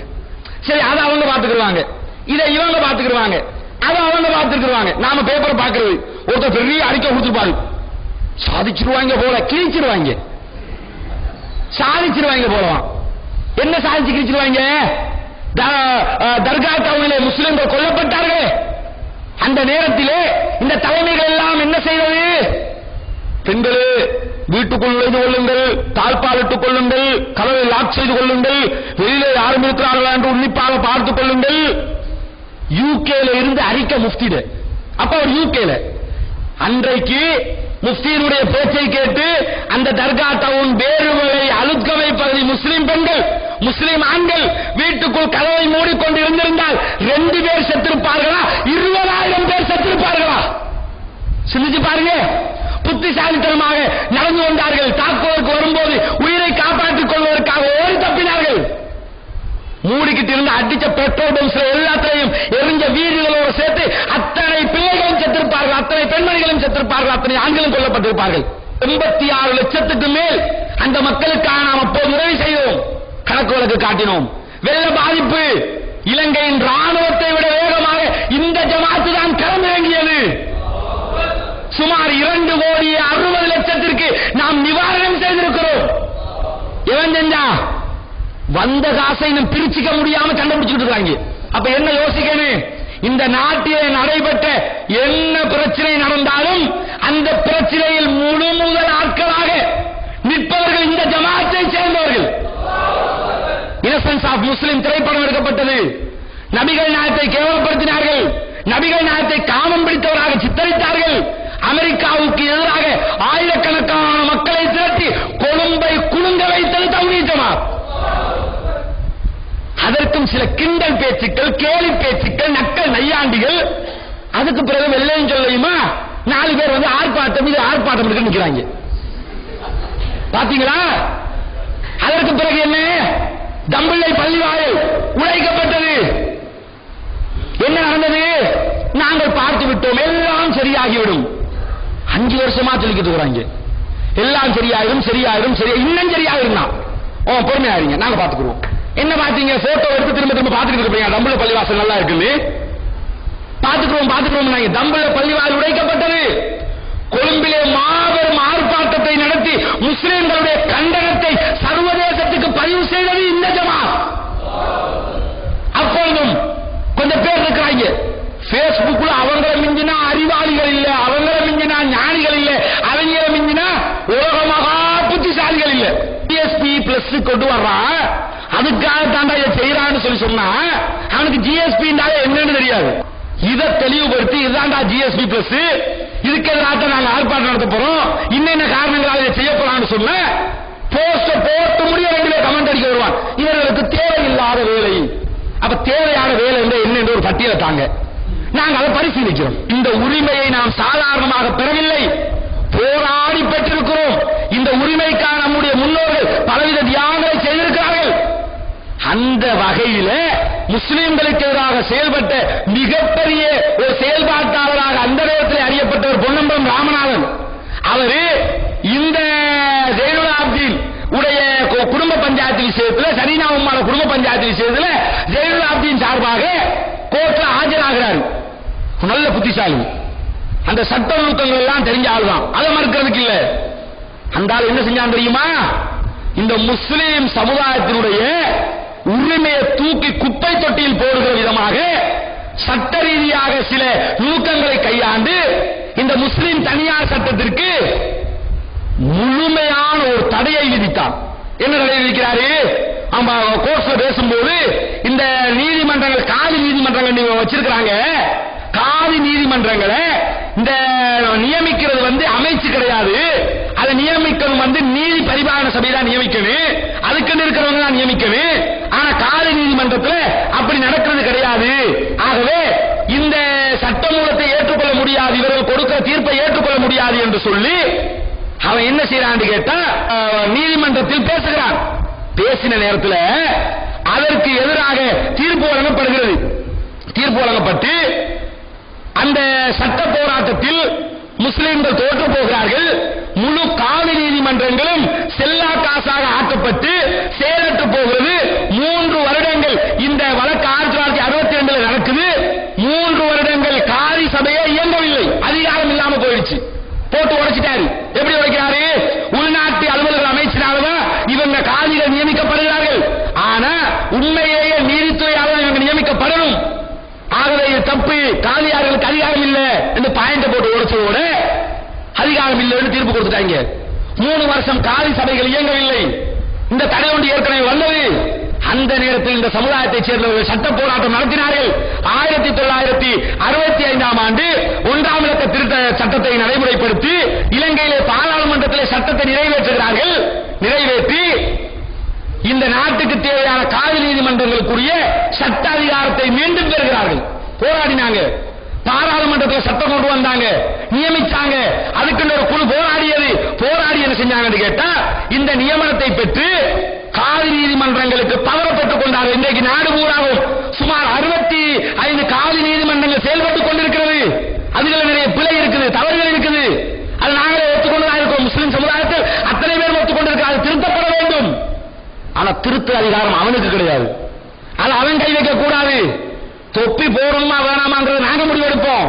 சரி, அதை அவங்க பாத்துக்கிடுவாங்க, இதை இவங்க பாத்துக்கிடுவாங்க, அதை அவங்க பாத்துக்கிடுவாங்க. நாம பேப்பரை பாக்குறது, ஒருத்தர் பெரிய அறிக்கை கொடுத்துருப்பாரு, சாதிச்சிருவாங்க போல, கிழிச்சிருவாங்க, சாதிச்சிருவாங்க போலவான். என்ன சாதிச்சு கிழிச்சிருவாங்க? தர்கா டவுனிலே முஸ்லிம்கள் கொல்லப்பட்டார்கள். அந்த நேரத்திலே இந்த தலைமைகள் எல்லாம் என்ன செய்வது? பெண்களே வீட்டுக்குள் நுழைந்து கொள்ளுங்கள், தாழ்பாலிட்டுக் கொள்ளுங்கள், கதவை லாக் செய்து கொள்ளுங்கள், வெளியிலே யாரும் இருக்கிறார்களா என்று உன்னிப்பாக பார்த்துக் கொள்ளுங்கள். யூகேல இருந்து அறிக்கை முஃப்திட. அப்ப அவர் யூகேல அன்றைக்கு முஃப்தியினுடைய பேச்சை கேட்டு அந்த தர்கா டவுன் வேறுவரை அலுத்கவை பகுதி முஸ்லிம் பெண்கள், முஸ்லிம் ஆண்கள் வீட்டுக்குள் கதவை மூடிக்கொண்டு இருந்திருந்தால் 2 பேர் செத்திருப்பார்களா? 20,000 பேர் செத்திருப்பார்களா? சிந்திச்சு பாருங்க. புத்திசாலித்தனமாக நடந்து கொண்டார்கள். தாக்குவதற்கு வரும்போது உயிரை காப்பாற்றிக் கொள்வதற்காக ஓடி தப்பினார்கள். மூடிக்கிட்டு இருந்த அடிச்ச பெட்ரோல் பம்ப்ஸ் எல்லாத்தையும் எரிஞ்ச வீடுகளோடு சேர்த்து அத்தனை பிள்ளைகளும் செத்திருப்பார்கள், அத்தனை பெண்மணிகளும் செத்திருப்பார்கள், அத்தனை ஆண்களும் கொல்லப்பட்டிருப்பார்கள். 86 லட்சத்துக்கு மேல் அந்த மக்களுக்காக நாம் அப்போது உதவி செய்தோம், கணக்கு வழக்கு காட்டினோம். வெள்ள பாதிப்பு, இலங்கையின் ராணுவத்தை விட வேகமாக இந்த ஜமாத்து தான் களமிறங்கியது. சுமார் 2,60,00,000 நாம் நிவாரணம் செய்திருக்கிறோம். எவன் செஞ்சா? வந்த காசை இன்னும் பிரிச்சுக்க முடியாம கண்டுபிடிச்சுட்டு இருக்காங்க. அப்ப என்ன யோசிக்கணும்? இந்த நாட்டிலே நடைபெற்ற என்ன பிரச்சனை நடந்தாலும் அந்த பிரச்சனையில் முழு முதல் ஆட்களாக நிற்பவர்கள் இந்த ஜமாத்தை சேர்ந்தவர்கள். இன்னசென்ஸ் ஆஃப் முஸ்லிம் திரைப்படம் எடுக்கப்பட்டது. நபிகள் நாயகத்தை கேவலப்படுத்தினார்கள், நபிகள் நாயகத்தை காமம் பிடித்தவராக சித்தரித்தார்கள். அமெரிக்காவுக்கு எதிராக ஆயிரக்கணக்கான மக்களை திரட்டி கொழும்பை குலுங்க வைத்தது தௌஹீத் ஜமாத். அதற்கும் சில கிண்டல் பேச்சுக்கள், கேலி பேச்சுக்கள், நக்கல் நையாண்டிகள். அதுக்கு பிறகு வெள்ளையும் சொல்லையுமா 4 பேர் வந்து ஆர்ப்பாட்டம் இது ஆர்ப்பாட்டம் எடுக்க நிற்கிறாங்க. பாத்தீங்களா? அதற்கு பிறகு என்ன? தம்பிள்ளை பள்ளிவாயல் உடைக்கப்பட்டது. என்ன நடந்தது? நாங்கள் பார்த்து விட்டோம், எல்லாம் சரியாகிவிடும். 5 வருஷமா சொல்லிக்கிட்டு இருக்கிறாங்க, எல்லாம் சரியாயிரும் சரியாயிரும் சரி, இன்னும் சரியாயிரும். பொறுமையா இருங்க, நாங்க பாத்துக்கிறோம். என்ன பாத்தீங்க? போட்டோ எடுத்து திரும்ப திரும்ப பாத்துக்கிட்டு இருப்பீங்க. தம்புள்ள பள்ளிவாசல் நல்லா இருக்குன்னு பாத்துக்கிறோம் பாத்துக்கிறோம். தம்புள்ள பள்ளிவாசல் உடைக்கப்பட்டது. கொழும்பிலே மாபெரும் ஆர்ப்பாட்டத்தை நடத்தி முஸ்லிம்களுடைய கண்டனத்தை சர்வதேசத்துக்கு பதிவு செய்தது இந்த ஜமாத். அப்பொழுதும் கொஞ்சம் பேர் இருக்கிறாங்க பேஸ்புக்ல, அவங்கள மிஞ்சினா அறிவாளிகள் இல்ல, அவங்கள மிஞ்சினா ஞானிகள் இல்ல, அவங்கள மிஞ்சினா உலக மகா புத்திசாலிகள் இல்ல. ஜிஎஸ்பி பிளஸ் கொண்டு வர்றான், அதுக்காக தாண்டா இதை செய்யறான்னு சொன்னா அவனுக்கு ஜிஎஸ்பி என்னன்னு தெரியாது. இதை தெளிவுபடுத்தி இதுதான்டா ஜிஎஸ்பி பிளஸ், இதுக்கு எதிராக நாங்க ஆர்ப்பாட்டம் நடத்த போறோம், இன்னென்ன காரணங்களால் இதை செய்யப்படலாம்னு சொன்ன போஸ்ட் போட்டு முடிய 2 பேர் கமெண்ட் அடிக்க முஸ்லிம்களுக்கு தேவையில்லாத வேலை. அப்ப தேவையான வேலை என்ன என்று ஒரு பட்டியலை தாங்க, நாங்கள் அதை பரிசீலிக்கிறோம். இந்த உரிமையை நாம் சாதாரணமாக பெறவில்லை, போராடி பெற்றிருக்கிறோம். இந்த உரிமைக்கான நம்முடைய முன்னோர்கள் பலவித தியாகங்களை செய்திருக்கிறார்கள். அந்த வகையில முஸ்லிம்களுக்கு எதிராக செயல்பட்ட மிகப்பெரிய ஒரு செயல்பாட்டாளராக அந்த நேரத்தில் அறியப்பட்டவர் பொன்னம்பலம் ராமநாதன். அவரு இந்த ஜெயனுல் ஆப்தீன் உடைய குடும்ப பஞ்சாயத்து விஷயத்தில், சரீனா உம்மாட குடும்ப பஞ்சாயத்து விஷயத்தில் ஜெயனுல் ஆப்தீன் சார்பாக கோர்ட்ல ஆஜராகிறார். நல்ல புத்திசாலி, அந்த சட்ட நுணுக்கங்கள் எல்லாம் தெரிஞ்ச ஆளுதான், அதை மறுக்கிறதுக்கு இல்ல. அந்த ஆள் என்ன செஞ்சான் தெரியுமா? இந்த முஸ்லிம் சமுதாயத்தினுடைய உரிமையை தூக்கி குப்பை தொட்டியில் போடுகிற விதமாக சட்ட ரீதியாக சில நுணுக்கங்களை கையாண்டு இந்த முஸ்லிம் தனியார் சட்டத்திற்கு முழுமையான ஒரு தடையை விதித்தான். என்ன தடை விதிக்கிறாரு? கோர்ட்ல பேசும்போது இந்த நீதிமன்றங்கள், காதி நீதிமன்றங்கள் வச்சிருக்கிறாங்க, காதி நீதிமன்றங்களை இந்த நியமிக்கிறது அமைச்சு கிடையாது, அதை நியமிக்கணும் நீதி பரிபாலன சபை தான் நியமிக்கணும், அதுக்கு இருக்கிறவங்க தான் நியமிக்கணும். ஆனா காதி நீதிமன்றத்தில் அப்படி நடக்கிறது கிடையாது. ஆகவே இந்த சட்டமூலத்தை ஏற்றுக்கொள்ள முடியாது, இவர்கள் கொடுக்கிற தீர்ப்பை ஏற்றுக்கொள்ள முடியாது என்று சொல்லி அவன் என்ன செய்யறான்னு கேட்டா நீதிமன்றத்தில் பேசுகிறான். பேசின நேரத்தில் அதற்கு எதிராக தீர்ப்பு வழங்கப்படுகிறது. தீர்ப்பு வழங்கப்பட்டு அந்த சட்ட போராட்டத்தில் முஸ்லிம்கள் தோற்று போகிறார்கள். முழு காவி நீதிமன்றங்களும் செல்லா காசாக ஆக்கப்பட்டு செயலற்று போகிறது. 3 வருடங்கள் இந்த வழக்கு 1962 நடக்குது. 3 வருடங்கள் காதி சபையே இயங்கவில்லை, அதிகாரம் இல்லாம போயிடுச்சு. போட்டு உடைச்சிட்டாரு. எப்படி உடைக்கிறாரு? உள்நாட்டு அலுவலர்கள் அமைச்சராகதான் இவங்க காதிகள் நியமிக்கப்படுகிறார்கள். ஆனா உண்மையிலேயே நீதித்துறையாக இவங்க நியமிக்கப்படணும். ஆகவே இது தப்பு, காதியார்களுக்கு அதிகாரம் இல்லை என்று பாயிண்ட் போட்டு உடைச்சதோட அதிகாரம் இல்லை என்று தீர்ப்பு கொடுத்துட்டாங்க. 3 வருஷம் காதி சபைகள் இயங்கவில்லை. இந்த தடை ஒன்று ஏற்கனவே வந்தது. அந்த நேரத்தில் இந்த சமுதாயத்தைச் சேர்ந்தவர்கள் சட்ட போராட்டம் நடத்தினார்கள். 1965 ஆண்டு 1ஆம் இலக்க திருத்த சட்டத்தை நடைமுறைப்படுத்தி இலங்கையிலே பாராளுமன்றத்திலே சட்டத்தை நிறைவேற்றுகிறார்கள். நிறைவேற்றி இந்த நாட்டுக்கு தேவையான காதி நீதிமன்றங்களுக்குரிய சட்ட அதிகாரத்தை மீண்டும் பெறுகிறார்கள். போராடினாங்க, பாராளுமன்றத்தில் சட்டம் கொண்டு வந்தாங்க, நியமிச்சாங்க. அதுக்கு ஒரு குழு போராடியது. போராடி என்ன செஞ்சாங்கன்னு கேட்டா இந்த நியமனத்தை பெற்று காதி நீதிமன்றங்களுக்கு பவர் பெற்றுக் கொண்டார்கள். இன்றைக்கு நாடு பூராவும் சுமார் 65 காதி நீதிமன்றங்கள் செயல்பட்டுக் கொண்டிருக்கிறது. அதுல நிறைய பிழை இருக்குது, தவறுகள் இருக்குது. அது நாங்களே ஒத்துக்கொண்டுதான் இருக்கோம். முஸ்லிம் சமுதாயத்தில் அத்தனை பேர் ஒத்துக்கொண்டிருக்கிறார்கள், திருத்தப்பட வேண்டும். ஆனா திருத்த அதிகாரம் அவனுக்கு கிடையாது. அது அவன் கை வைக்க கூடாது. தொப்பி போடணுமா வேணாமாங்கிறது நாங்க முடிவெடுப்போம்.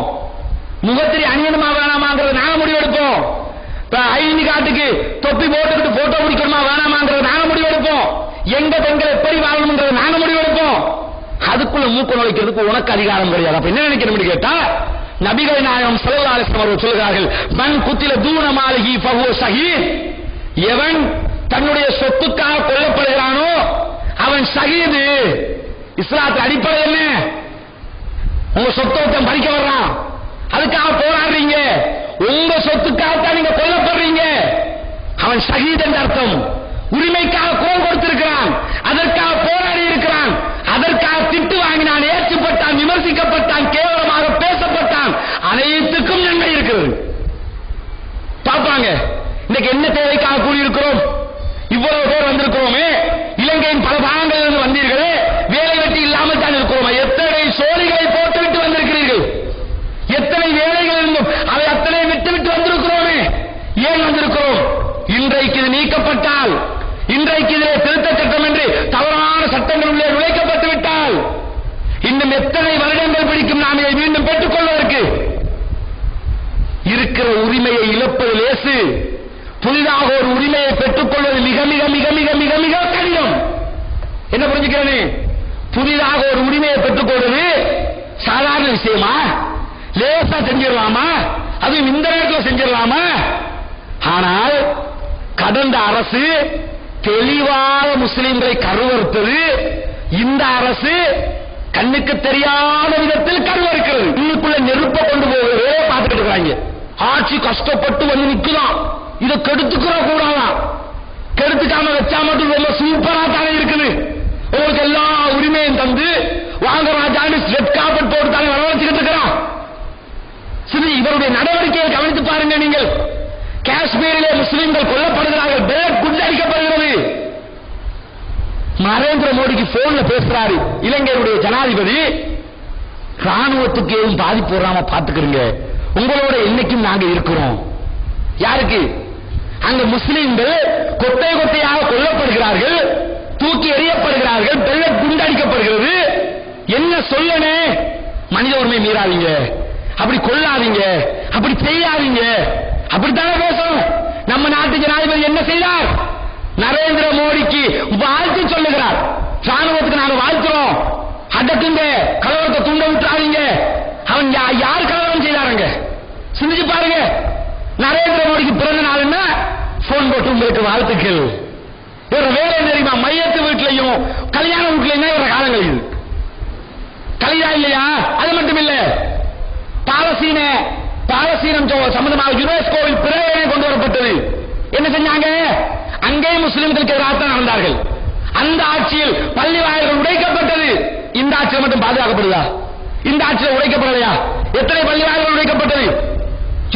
முகத்திரி அணியணுமா வேணாமாங்கிறது நாங்க முடிவெடுப்போம். ஐடி காட்டுக்கு தொப்பி போட்டுக்கிட்டு போட்டோ பிடிக்கணுமா வேணாமாங்கிறது நாங்க முடிவெடுப்போம். எங்க பெண்கள் எப்படி வாழணும்ன்றது நாங்க முடிவெடுப்போம். அதுக்குள்ள மூக்க நுழைக்கிறதுக்கு உனக்கு அதிகாரம் கிடையாது. அப்ப என்ன நினைக்கணும் கேட்டா நபிகள் நாயகம் ஸல்லல்லாஹு அலைஹி வஸல்லம் அவர்கள் சொல்கிறார்கள், மன் குத்தில தூன மாலிஹி ஃபஹுவ ஷஹீத். எவன் தன்னுடைய சொத்துக்காக கொல்லப்படுகிறானோ அவன் ஷஹீது. இஸ்லாத்தின் அடிப்படை என்ன? உங்க சொத்தை பறிக்க வர்றான், அதுக்காக போராடுறீங்க, உங்க சொத்துக்காக நீங்க கொல்லப்படுறீங்க, அவன் ஷஹீத் என்ற அர்த்தம். உரிமைக்காக குரல் கொடுத்திருக்கிறான், அதற்காக போராடி இருக்கிறான், அதற்காக திட்டு வாங்கினான், ஏற்றுப்பட்டான், விமர்சிக்கப்பட்டான், கேவலமாக பேசப்பட்டான், அனைத்துக்கும் நன்மை இருக்கிறது. பார்ப்பாங்க இன்னைக்கு என்ன தேவைக்காக கூடியிருக்கிறோம்? இவ்வளவு பேர் வந்திருக்கிறோமே, இலங்கையின் பல பாகங்களிலிருந்து வந்தீர்களே, வேலை வெட்டி இல்லாமல் தான் இருக்கிறோம். எத்தனை சோழிகளை போட்டுவிட்டு வந்திருக்கிறீர்கள், எத்தனை வேலைகள் இருந்தும் அதை அத்தனை விட்டுவிட்டு வந்திருக்கிறோமே. ஏன் வந்திருக்கிறோம்? இன்றைக்கு இது நீக்கப்பட்டால், இன்றைக்கு இதிலே திருத்த சட்டம் என்று தவறான சட்டங்கள் உள்ளே நுழைக்கப்பட்டு விட்டால் இன்னும் எத்தனை வருடங்கள் பிடிக்கும் நாம் இதை மீண்டும் பெற்றுக் கொள்வதற்கு? இருக்கிற உரிமையை இழப்பது லேசு, புதிதாக ஒரு உரிமையை பெற்றுக் கொள்வது மிக மிக மிக மிக மிக மிக கடினம். என்ன புரிஞ்சுக்கிறேன்? புதிதாக ஒரு உரிமையை பெற்றுக் கொள்வது சாதாரண விஷயமா? லேசா செஞ்சிடலாமா? அதுவும் இந்த நேரத்தில் செஞ்சிடலாமா? ஆனால் கடந்த அரசு தெளிவாக முஸ்லிம்களை கருவறுத்தது. இந்த அரசு கண்ணுக்கு தெரியாத விதத்தில் கருவறுக்கிறது. இன்னுக்குள்ள நெருப்ப கொண்டு போகிறதே பார்த்துட்டு இருக்காங்க. ஆட்சி கஷ்டப்பட்டு வந்து நிற்கலாம், இதை கெடுத்துக்கிற கூடாதான். கெடுத்துக்காம வச்சா மட்டும் ரொம்ப சூப்பரா தானே இருக்குது. உங்களுக்கு எல்லா உரிமையும் தந்து வாங்க ராஜான்னு ரெட் கார்பெட் போட்டு தானே வரவழைச்சுக்கிட்டு இருக்கிறான். சரி, இவருடைய நடவடிக்கையை கவனித்து பாருங்க. நீங்கள் காஷ்மீரிலே முஸ்லிம்கள் கொல்லப்படுகிறார்கள், பேர் குண்டடிக்கப்படுகிறது. நரேந்திர மோடிக்கு போன்ல பேசுறாரு இலங்கையுடைய ஜனாதிபதி, ராணுவத்துக்கு எதுவும் பாதிப்பு வராம பாத்துக்கிறீங்க, உங்களோட என்னைக்கும் நாங்க இருக்கிறோம். யாருக்கு? அங்க முஸ்லிம்கள் கொட்டை கொட்டையாக கொல்லப்படுகிறார்கள், தூக்கி எறியப்படுகிறார்கள், பெல்லட் குண்டடிக்கப்படுகிறது. என்ன சொல்லனே? மனித உரிமை மீறாதீங்க, அப்படி கொல்லாதீங்க, அப்படி செய்யாதீங்க, அப்படித்தானே பேசணும். நம்ம நாட்டு ஜனாதிபதி என்ன செய்தார்? நரேந்திர மோடிக்கு வாழ்த்து சொல்லுகிறார். ராணுவத்துக்கு நாங்க வாழ்த்துறோம், அடக்குங்க, கலவரத்தை தூண்ட விட்டுறாதீங்க. அவன் யார் கலவரம் செய்தாருங்க? சிந்திச்சு பாருங்க. நரேந்திர மோடிக்கு பிறந்த நாள்னா போன் போட்டு உங்களுக்கு வாழ்த்துக்கள். ஒரு வேலை தெரியுமா? மையத்து வீட்டிலையும் கல்யாண வீட்டிலையும் இவர காலங்கள் இது கலிதா இல்லையா? அது மட்டும் இல்ல, பாலஸ்தீனம் சம்பந்தமாக யுனெஸ்கோவில் பிரேரணை கொண்டு வரப்பட்டது. என்ன செஞ்சாங்க? அங்கேயும் முஸ்லிம்களுக்கு எதிராக நடந்தார்கள். அந்த ஆட்சியில் பள்ளி வாயில்கள் உடைக்கப்பட்டது. இந்த ஆட்சியில் மட்டும் பாதுகாக்கப்படுதா? இந்த ஆட்சியில் உடைக்கப்படலையா? எத்தனை பள்ளி வாயில்கள் உடைக்கப்பட்டது?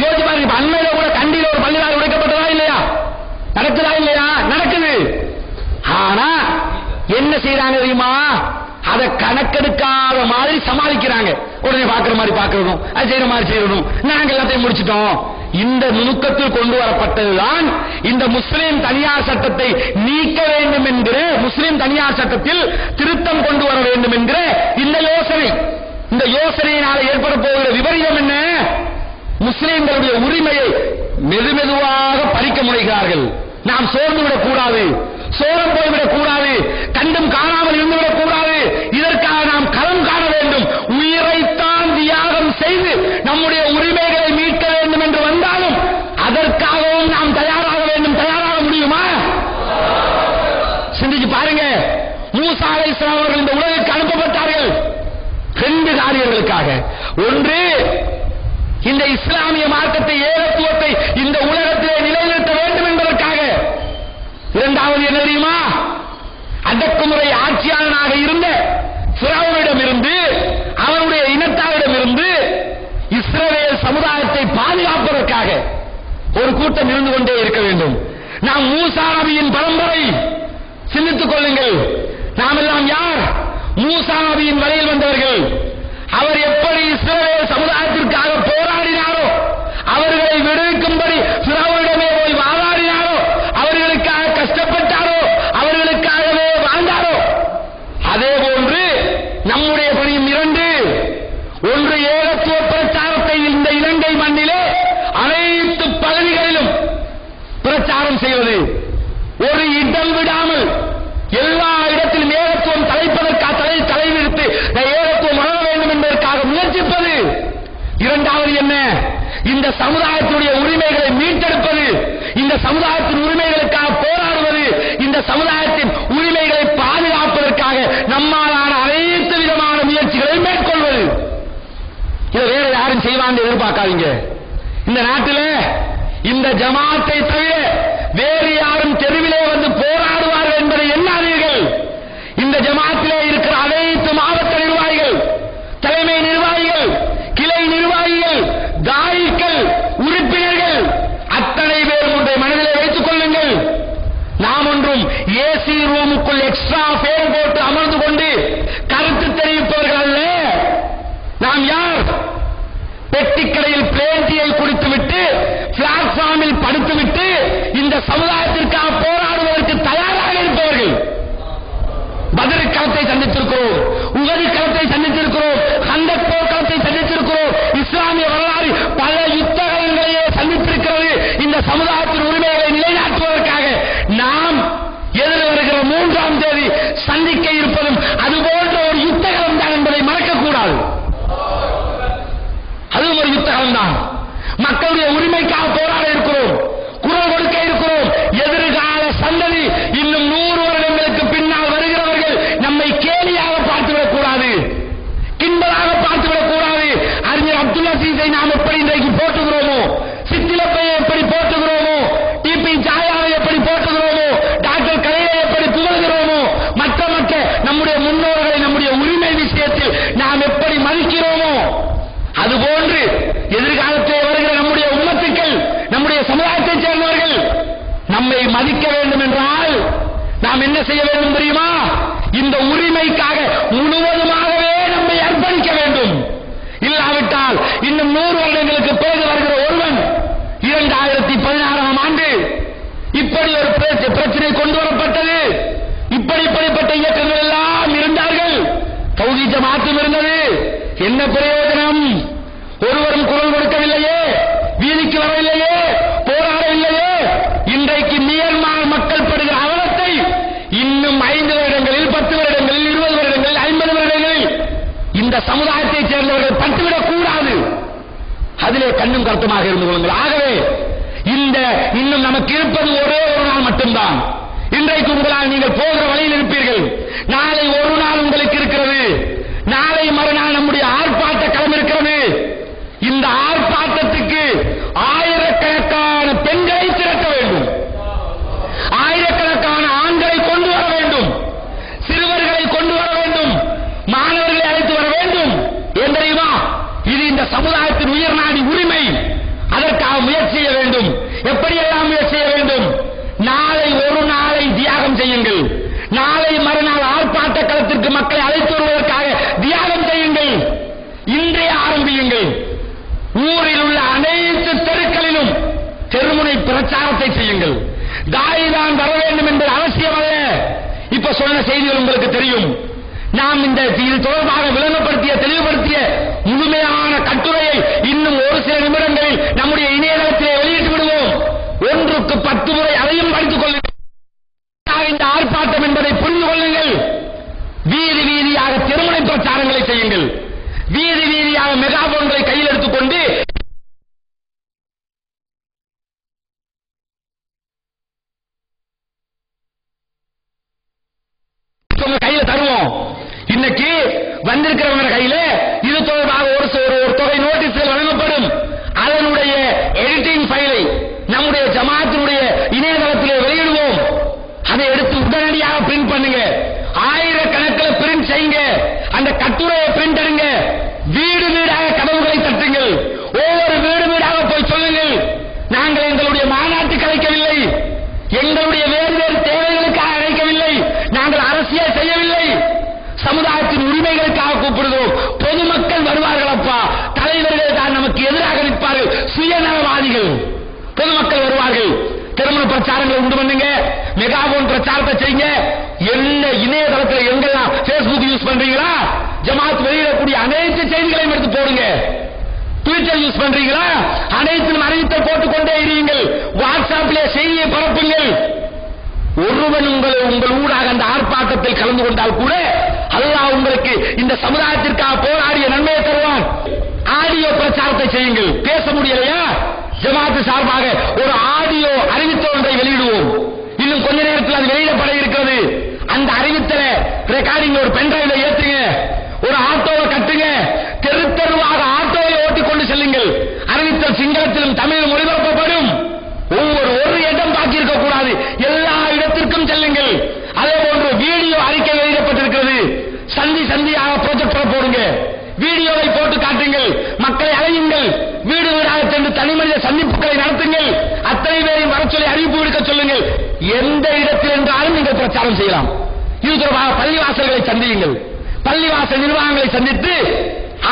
யோசிச்சு பாருங்க. அண்மையில கூட கண்டியில ஒரு பள்ளி வாயில் உடைக்கப்பட்டதா இல்லையா? நடக்குதா இல்லையா? நடக்குது. ஆனா என்ன செய்யறாங்க தெரியுமா? அதை கணக்கெடுக்காத மாதிரி சமாளிக்கிறாங்க. உடனே பாக்குற மாதிரி பாக்கணும், அது செய்யற மாதிரி செய்யணும், நாங்க எல்லாத்தையும் முடிச்சிட்டோம். இந்த நுணுக்கத்தில் கொண்டு வரப்பட்டதுதான் இந்த முஸ்லிம் தனியார் சட்டத்தை நீக்க வேண்டும் என்கிற, முஸ்லிம் தனியார் சட்டத்தில் திருத்தம் கொண்டு வர வேண்டும் என்கிற இந்த யோசனை. இந்த யோசனையினால ஏற்பட போகிற விபரீதம் என்ன? முஸ்லிம்களுடைய உரிமையை மெதுமெதுவாக பறிக்க முனைகிறார்கள். நாம் சோர்ந்து விடக் கூடாது, சோரம் போய்விடக் கூடாது, கண்டும் காணாமல் இருந்துவிடக் கூடாது. இதற்காக நாம் களம் காண வேண்டும். உயிரைத்தான் தியாகம் செய்து நம்முடைய உரிமைகளை மீட்க வேண்டும் என்று வந்தாலும் அதற்காகவும் நாம் தயாராக வேண்டும். தயாராக முடியுமா? சிந்திச்சு பாருங்க. மூசா அலைஹிஸ்ஸலாம் அவர்கள் இந்த உலகிற்கு அனுப்பப்பட்டார்கள் 2 காரியங்களுக்காக. ஒன்று, இந்த இஸ்லாமிய மார்க்கத்தை, ஏகத்துவத்தை இந்த உலகத்திலே நிலைநிறுத்த வேண்டும் என்பதற்காக. இரண்டாவது என்ன தெரியுமா? அடக்குமுறை ஆட்சியாளனாக இருந்த ஃபிரௌனிடம் இருந்து, அவனுடைய இனத்தாரிடம் இருந்து இஸ்ரவேல் சமுதாயத்தை பாதுகாப்பதற்காக ஒரு கூட்டம் இருந்து கொண்டே இருக்க வேண்டும். நாம் மூசா நபியின் பரம்பரை. சிந்தித்துக் கொள்ளுங்கள். நாம் எல்லாம் யார்? மூசா நபியின் வழியில் வந்தவர்கள். அவர் எப்படி இஸ்ரவேல் சமுதாயத்திற்காக போராடினாரோ, அவர்களை விடுவிக்கும்படி ஃபிரௌனிடமே போய் வாதாடினாரோ, அவர்களுக்காக கஷ்டப்பட்டாரோ, அவர்களுக்காகவே வாழ்ந்தாரோ, அதே போன்று நம்முடைய பணியும் 2. ஒன்று, ஏகத்துவ பிரச்சாரத்தை இந்த இலங்கை மண்ணிலே அனைத்து பகுதிகளிலும் பிரச்சாரம் செய்வது. ஒரு இடம் விடாமல் எல்லா இடத்திலும் ஏகத்துவம் தலைவிரித்து ஏகத்துவம் வளர வேண்டும் என்பதற்காக முயற்சிப்பது. இரண்டாவது என்ன? இந்த சமுதாயத்துடைய உரிமைகளை மீட்டெடுப்பது, இந்த சமுதாயத்தின் உரிமைகளுக்காக போராடுவது, இந்த சமுதாயத்தின் உரிமைகளை பாதுகாப்பதற்காக நம்மாலான அனைத்து விதமான முயற்சிகளை மேற்கொள்வது. இதை வேற யாரும் செய்வாங்க எதிர்பார்க்காதீங்க. இந்த நாட்டில் இந்த ஜமாத்தை தவிர வேறு யாரும் தெருவிலே வந்து போராடுவார்கள் என்பதை எண்ணாதீர்கள். இந்த ஜமாத்திலே இருக்கிற அனைத்து மாவட்ட நிர்வாகிகள், தலைமை நிர்வாகிகள், கிளை நிர்வாகிகள், தாயிகள், உறுப்பினர்கள் அத்தனை பேர் உங்களுடைய மனதிலே வைத்துக் கொள்ளுங்கள். நாம் ஒன்றும் ஏசி ரூமுக்குள் எக்ஸ்ட்ரா பேர் போட்டு அமர்ந்து கொண்டு கருத்து தெரிவிப்பவர்கள் அல்ல. நாம் யார்? பெட்டிக்கடையில் பிளேண்டியை குடித்துவிட்டு பிளாட்ஃபார்மில் படுத்துவிட்டு இந்த சமுதாயத்திற்காக போராடுவதற்கு தயாராக இருப்பவர்கள். பத்ர் களத்தை சந்தித்திருக்கிறோம், உஹது களத்தை சந்தித்திருக்கிறோம், கந்தக் போர்க்களத்தை சந்தித்திருக்கிறோம். இஸ்லாமிய வரலாறு பல யுத்தகங்களையே சந்தித்திருக்கிறது. இந்த சமுதாயத்தின் உரிமைகளை நிலைநாட்டுவதற்காக நாம் எதிர் வருகிற 3ஆம் தேதி சந்திக்க இருப்பதும் அதுபோன்ற ஒரு யுத்தகம் தான் என்பதை மறக்கக்கூடாது. அதுவும் ஒரு யுத்தகம் தான். மக்களுடைய உரிமைக்காக போராட இருக்கிறோம், குரல் கொடுக்க இருக்கிறோம். எதிர்கால சந்ததி இன்னும் 100 வருடங்களுக்கு பின்னால் வருகிறவர்கள் நம்மை கேலியாக பார்த்துவிடக் கூடாது, கிண்டலாக பார்த்துவிடக் கூடாது. அறிஞர் அப்துல் அசீஸை சமுதாயத்தைச் சேர்ந்தவர்கள். நம்மை மதிக்க வேண்டும் என்றால் நாம் என்ன செய்ய வேண்டும் தெரியுமா? இந்த உரிமைக்காக முழுவதுமாகவே நம்மை அர்ப்பணிக்க வேண்டும். இல்லாவிட்டால் இன்னும் 100 வருடங்களுக்கு பிறகு வருகிற ஒருவன் 2016ஆம் ஆண்டு இப்படி ஒரு பிரச்சனை கொண்டு வரப்பட்டது, இப்படிப்பட்ட இயக்கங்கள் எல்லாம் இருந்தார்கள், தௌஹீத் ஜமாத்தும் இருந்தது. என்ன பிரயோஜனம்? ஒருவரும் குரல் கொடுக்கவில்லையே, வீதிக்கு வரவில்லையே, போராடவில்லையே. இன்றைக்கு மியன்மார் மக்கள் படுகிற அவலத்தை இன்னும் 5 வருடங்களில், 10 வருடங்களில், 20 வருடங்களில், 50 வருடங்களில் இந்த சமுதாயத்தைச் சேர்ந்தவர்கள் பட்டுவிடக் கூடாது. அதிலே கண்ணும் கருத்துமாக இருந்து கொள்ளுங்கள். ஆகவே இந்த இன்னும் நமக்கு இருப்பது ஒரே ஒரு நாள் மட்டும்தான். இன்றைக்கு உங்களால் நீங்கள் போகிற வழியில் இருப்பீர்கள். நாளை ஒரு நாள் உங்களுக்கு இருக்கிறது. நாளை மறுநாள் நம்முடைய ஆர்ப்பாட்ட களம் இருக்கிறது. இந்த ஆர்ப்பாட்டத்துக்கு ஆயிரக்கணக்கான பெண்களை திரட்ட வேண்டும், ஆயிரக்கணக்கான ஆண்களை கொண்டு வர வேண்டும், சிறுவர்களை கொண்டு வர வேண்டும், மாணவர்களை அழைத்து வர வேண்டும். ஏன் தெரியுமா? இது இந்த சமுதாயத்தின் உயர் நாடி உரிமை. அதற்காக முயற்சி செய்ய வேண்டும். எப்படியெல்லாம் முயற்சி செய்ய வேண்டும்? நாளை ஒரு நாளை தியாகம் செய்யுங்கள். நாளை மறுநாள் ஆர்ப்பாட்ட களத்திற்கு மக்களை அழைத்து வருவதற்காக தியாகம் செய்யுங்கள். இன்றே ஆரம்பியுங்கள். ஊரில் உள்ள அனைத்து தெருக்களிலும் தெருமுனை பிரச்சாரத்தை செய்யுங்கள். தாயிதான் வர வேண்டும் என்பது அவசியம் அல்ல. இப்ப சொன்ன செய்திகள் உங்களுக்கு தெரியும். நாம் இந்த இது தொடர்பாக விளங்கப்படுத்திய, தெளிவுபடுத்திய முழுமையான கட்டுரையை இன்னும் ஒரு சில நிமிடங்களில் நம்முடைய இணையதளத்திலே வெளியிட்டு விடுவோம். 1க்கு 10 முறை அதையும் படித்துக் கொள்ளுங்கள். இந்த ஆர்ப்பாட்டம் என்பதை புரிந்து கொள்ளுங்கள். வீதி வீதியாக தெருமுனை பிரச்சாரங்களை செய்யுங்கள். வீதி வீதியாக மெகாபோன்களை கையில் எடுத்துக்கொண்டு கையில தருவோம். இன்னைக்கு வந்திருக்கிறவங்க கையில இது தொடர்பாக ஒரு தொகை நோட்டீஸ்கள் வழங்கப்படும். அதனுடைய எடிட்டிங் ஃபைலை நம்முடைய ஜமாத்தினுடைய இணையதளத்திலே வெளியிடுவோம். அதை எடுத்து உடனடியாக பிரிண்ட் பண்ணுங்க. ஆயிரக்கணக்கில் பிரிண்ட் செய்யுங்க. அந்த கட்டுரையை பிரிண்ட் எடுங்க. வீடு வீடாக கதவுகளை தட்டுங்கள். ஒவ்வொரு வீடு வீடாக போய் சொல்லுங்கள், நாங்கள் எங்களுடைய மாநாட்டுக்கு அழைக்கவில்லை, எங்களுடைய வேறு வேறு தேவைகளுக்காக அழைக்கவில்லை, நாங்கள் அரசியல் செய்யவில்லை, சமுதாயத்தின் உரிமைகளுக்காக கூப்பிடுகிறோம். பொதுமக்கள் வருவார்கள். அப்பா, தலைவர்கள் தான் நமக்கு எதிராக நிற்பார்கள், சுயநலவாதிகள். பொதுமக்கள் வருவார்கள். திருமண பிரச்சாரங்களை உண்டு பண்ணுங்க. மெகாபோன் பிரச்சாரத்தை செய்யுங்க. என்ன இணையதளத்தில் எங்கெல்லாம் பேஸ்புக் யூஸ் பண்றீங்களா, ஜமாத் வெளியிடக்கூடிய அனைத்து செய்திகளையும் எடுத்து போடுங்க. ட்விட்டர் யூஸ் பண்றீங்களா, அனைத்திலும் அறிவித்தல் போட்டுக்கொண்டே இருங்கள். வாட்ஸ்அப்பிலே செய்தியை பரப்புங்கள். ஒருவன் உங்கள் ஊடாக அந்த ஆர்ப்பாட்டத்தில் கலந்து கொண்டால் கூட அல்லாஹ் உங்களுக்கு இந்த சமுதாயத்திற்காக போராடிய நன்மையை தருவான். ஆடியோ பிரச்சாரத்தை செய்யுங்கள். பேச முடியலையா, ஜமாத்து சார்பாக ஒரு ஆடியோ அறிவித்தல் ஒன்றை வெளியிடுவோம். இன்னும் கொஞ்ச நேரத்தில் அது வெளியிடப்பட இருக்கிறது. அந்த அறிவித்தலை ரெக்கார்டிங் ஒரு பென்டிரைவ்ல ஏற்றுங்க. ஒரு ஆட்டோவை கட்டுங்க. தெரு தெருவாக ஆட்டோவை ஓட்டிக் கொண்டு செல்லுங்கள். அறிவித்தல் சிங்களத்திலும் தமிழிலும் ஒளிபரப்பப்படும். ஒரு இடம் பாக்கி இருக்க கூடாது. எல்லா இடத்திற்கும் செல்லுங்கள். அதே போன்று வீடியோ அறிக்கை வெளியிடப்பட்டிருக்கிறது. சந்தியாக ப்ரொஜெக்டர் போடுங்க. வீடியோவை போட்டு காட்டுங்கள். மக்களை அழையுங்கள். வீடு வீடாக சென்று தனிமனித சந்திப்புகளை நடத்துங்கள். அத்தனை பேரையும் வர சொல்லி அறிவிப்பு விடுக்க சொல்லுங்கள். எந்த இடத்தில் என்றாலும் நீங்கள் பிரச்சாரம் செய்யலாம். இது தொடர்பாக பள்ளிவாசல்களை சந்தியுங்கள். பள்ளிவாசல் நிர்வாகங்களை சந்தித்து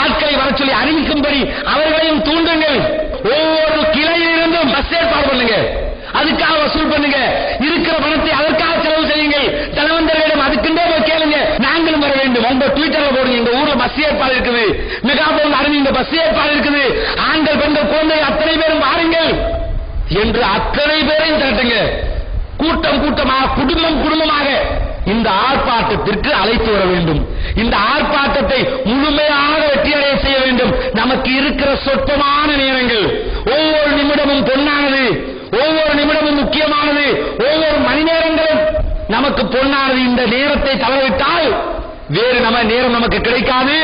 ஆட்களை வர சொல்லி அறிவிக்கும்படி அவர்களையும் தூண்டுங்கள். ஒவ்வொரு கிளையிலிருந்தும் பஸ் ஏற்பாடு பண்ணுங்க. அதுக்காக வசூல் பண்ணுங்க. இருக்கிற பணத்தை அதற்காக செலவு செய்யுங்கள். தலைவந்தர்களிடம் அதுக்குண்டே போய் கேளுங்க. நாங்களும் வர வேண்டும். உங்க ட்விட்டர்ல போடுங்க, எங்க ஊர்ல பஸ் ஏற்பாடு இருக்குது, மெகாபோன் அறிவிங்க, பஸ் ஏற்பாடு இருக்குது, ஆண்கள் பெண்கள் குழந்தைகள் அத்தனை பேரும் வாருங்கள் என்று அத்தனை பேரையும் திரட்டுங்க. கூட்டம் கூட்டமாக, குடும்பம் குடும்பமாக இந்த ஆர்ப்பாட்டத்திற்கு அழைத்து வர வேண்டும். இந்த ஆர்ப்பாட்டத்தை முழுமையாக வெற்றியடைய செய்ய வேண்டும். நமக்கு இருக்கிற சொற்பமான நேரங்கள், ஒவ்வொரு நிமிடமும் பொன்னானது, ஒவ்வொரு நிமிடமும் முக்கியமானது, ஒவ்வொரு மணி நேரங்களும் நமக்கு பொன்னானது. இந்த நேரத்தை தவறவிட்டால் வேறு நேரம் நமக்கு கிடைக்காது.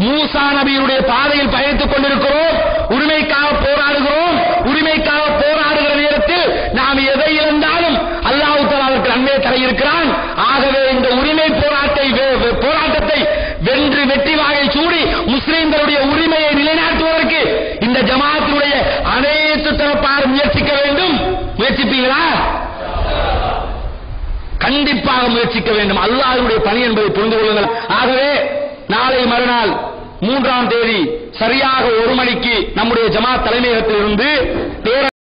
மூசா நபியுடைய பாதையில் பயணித்துக் கொண்டிருக்கிறோம். உரிமைக்காக போராடுகிறோம். உரிமைக்காக போராடுகிற நேரத்தில் நாம் எதை இழந்தாலும் அல்லாஹ் தஆலா அதற்கு நன்மையை தர இருக்கிறான். ஆகவே இந்த உரிமை போராட்டத்தை வென்று வெற்றி வாகை சூடி முஸ்லிம்களுடைய உரிமையை நிலைநாட்டுவதற்கு இந்த ஜமாத்தினுடைய அனைத்து தரப்பாரும் முயற்சிக்க வேண்டும். கண்டிப்பாக முயற்சிக்க வேண்டும். அல்லாஹ்வுடைய பணி என்பதை புரிந்து கொள்ளுங்கள். ஆகவே நாளை மறுநாள் 3ஆம் தேதி சரியாக 1 மணிக்கு நம்முடைய ஜமாத் தலைமையகத்திலிருந்து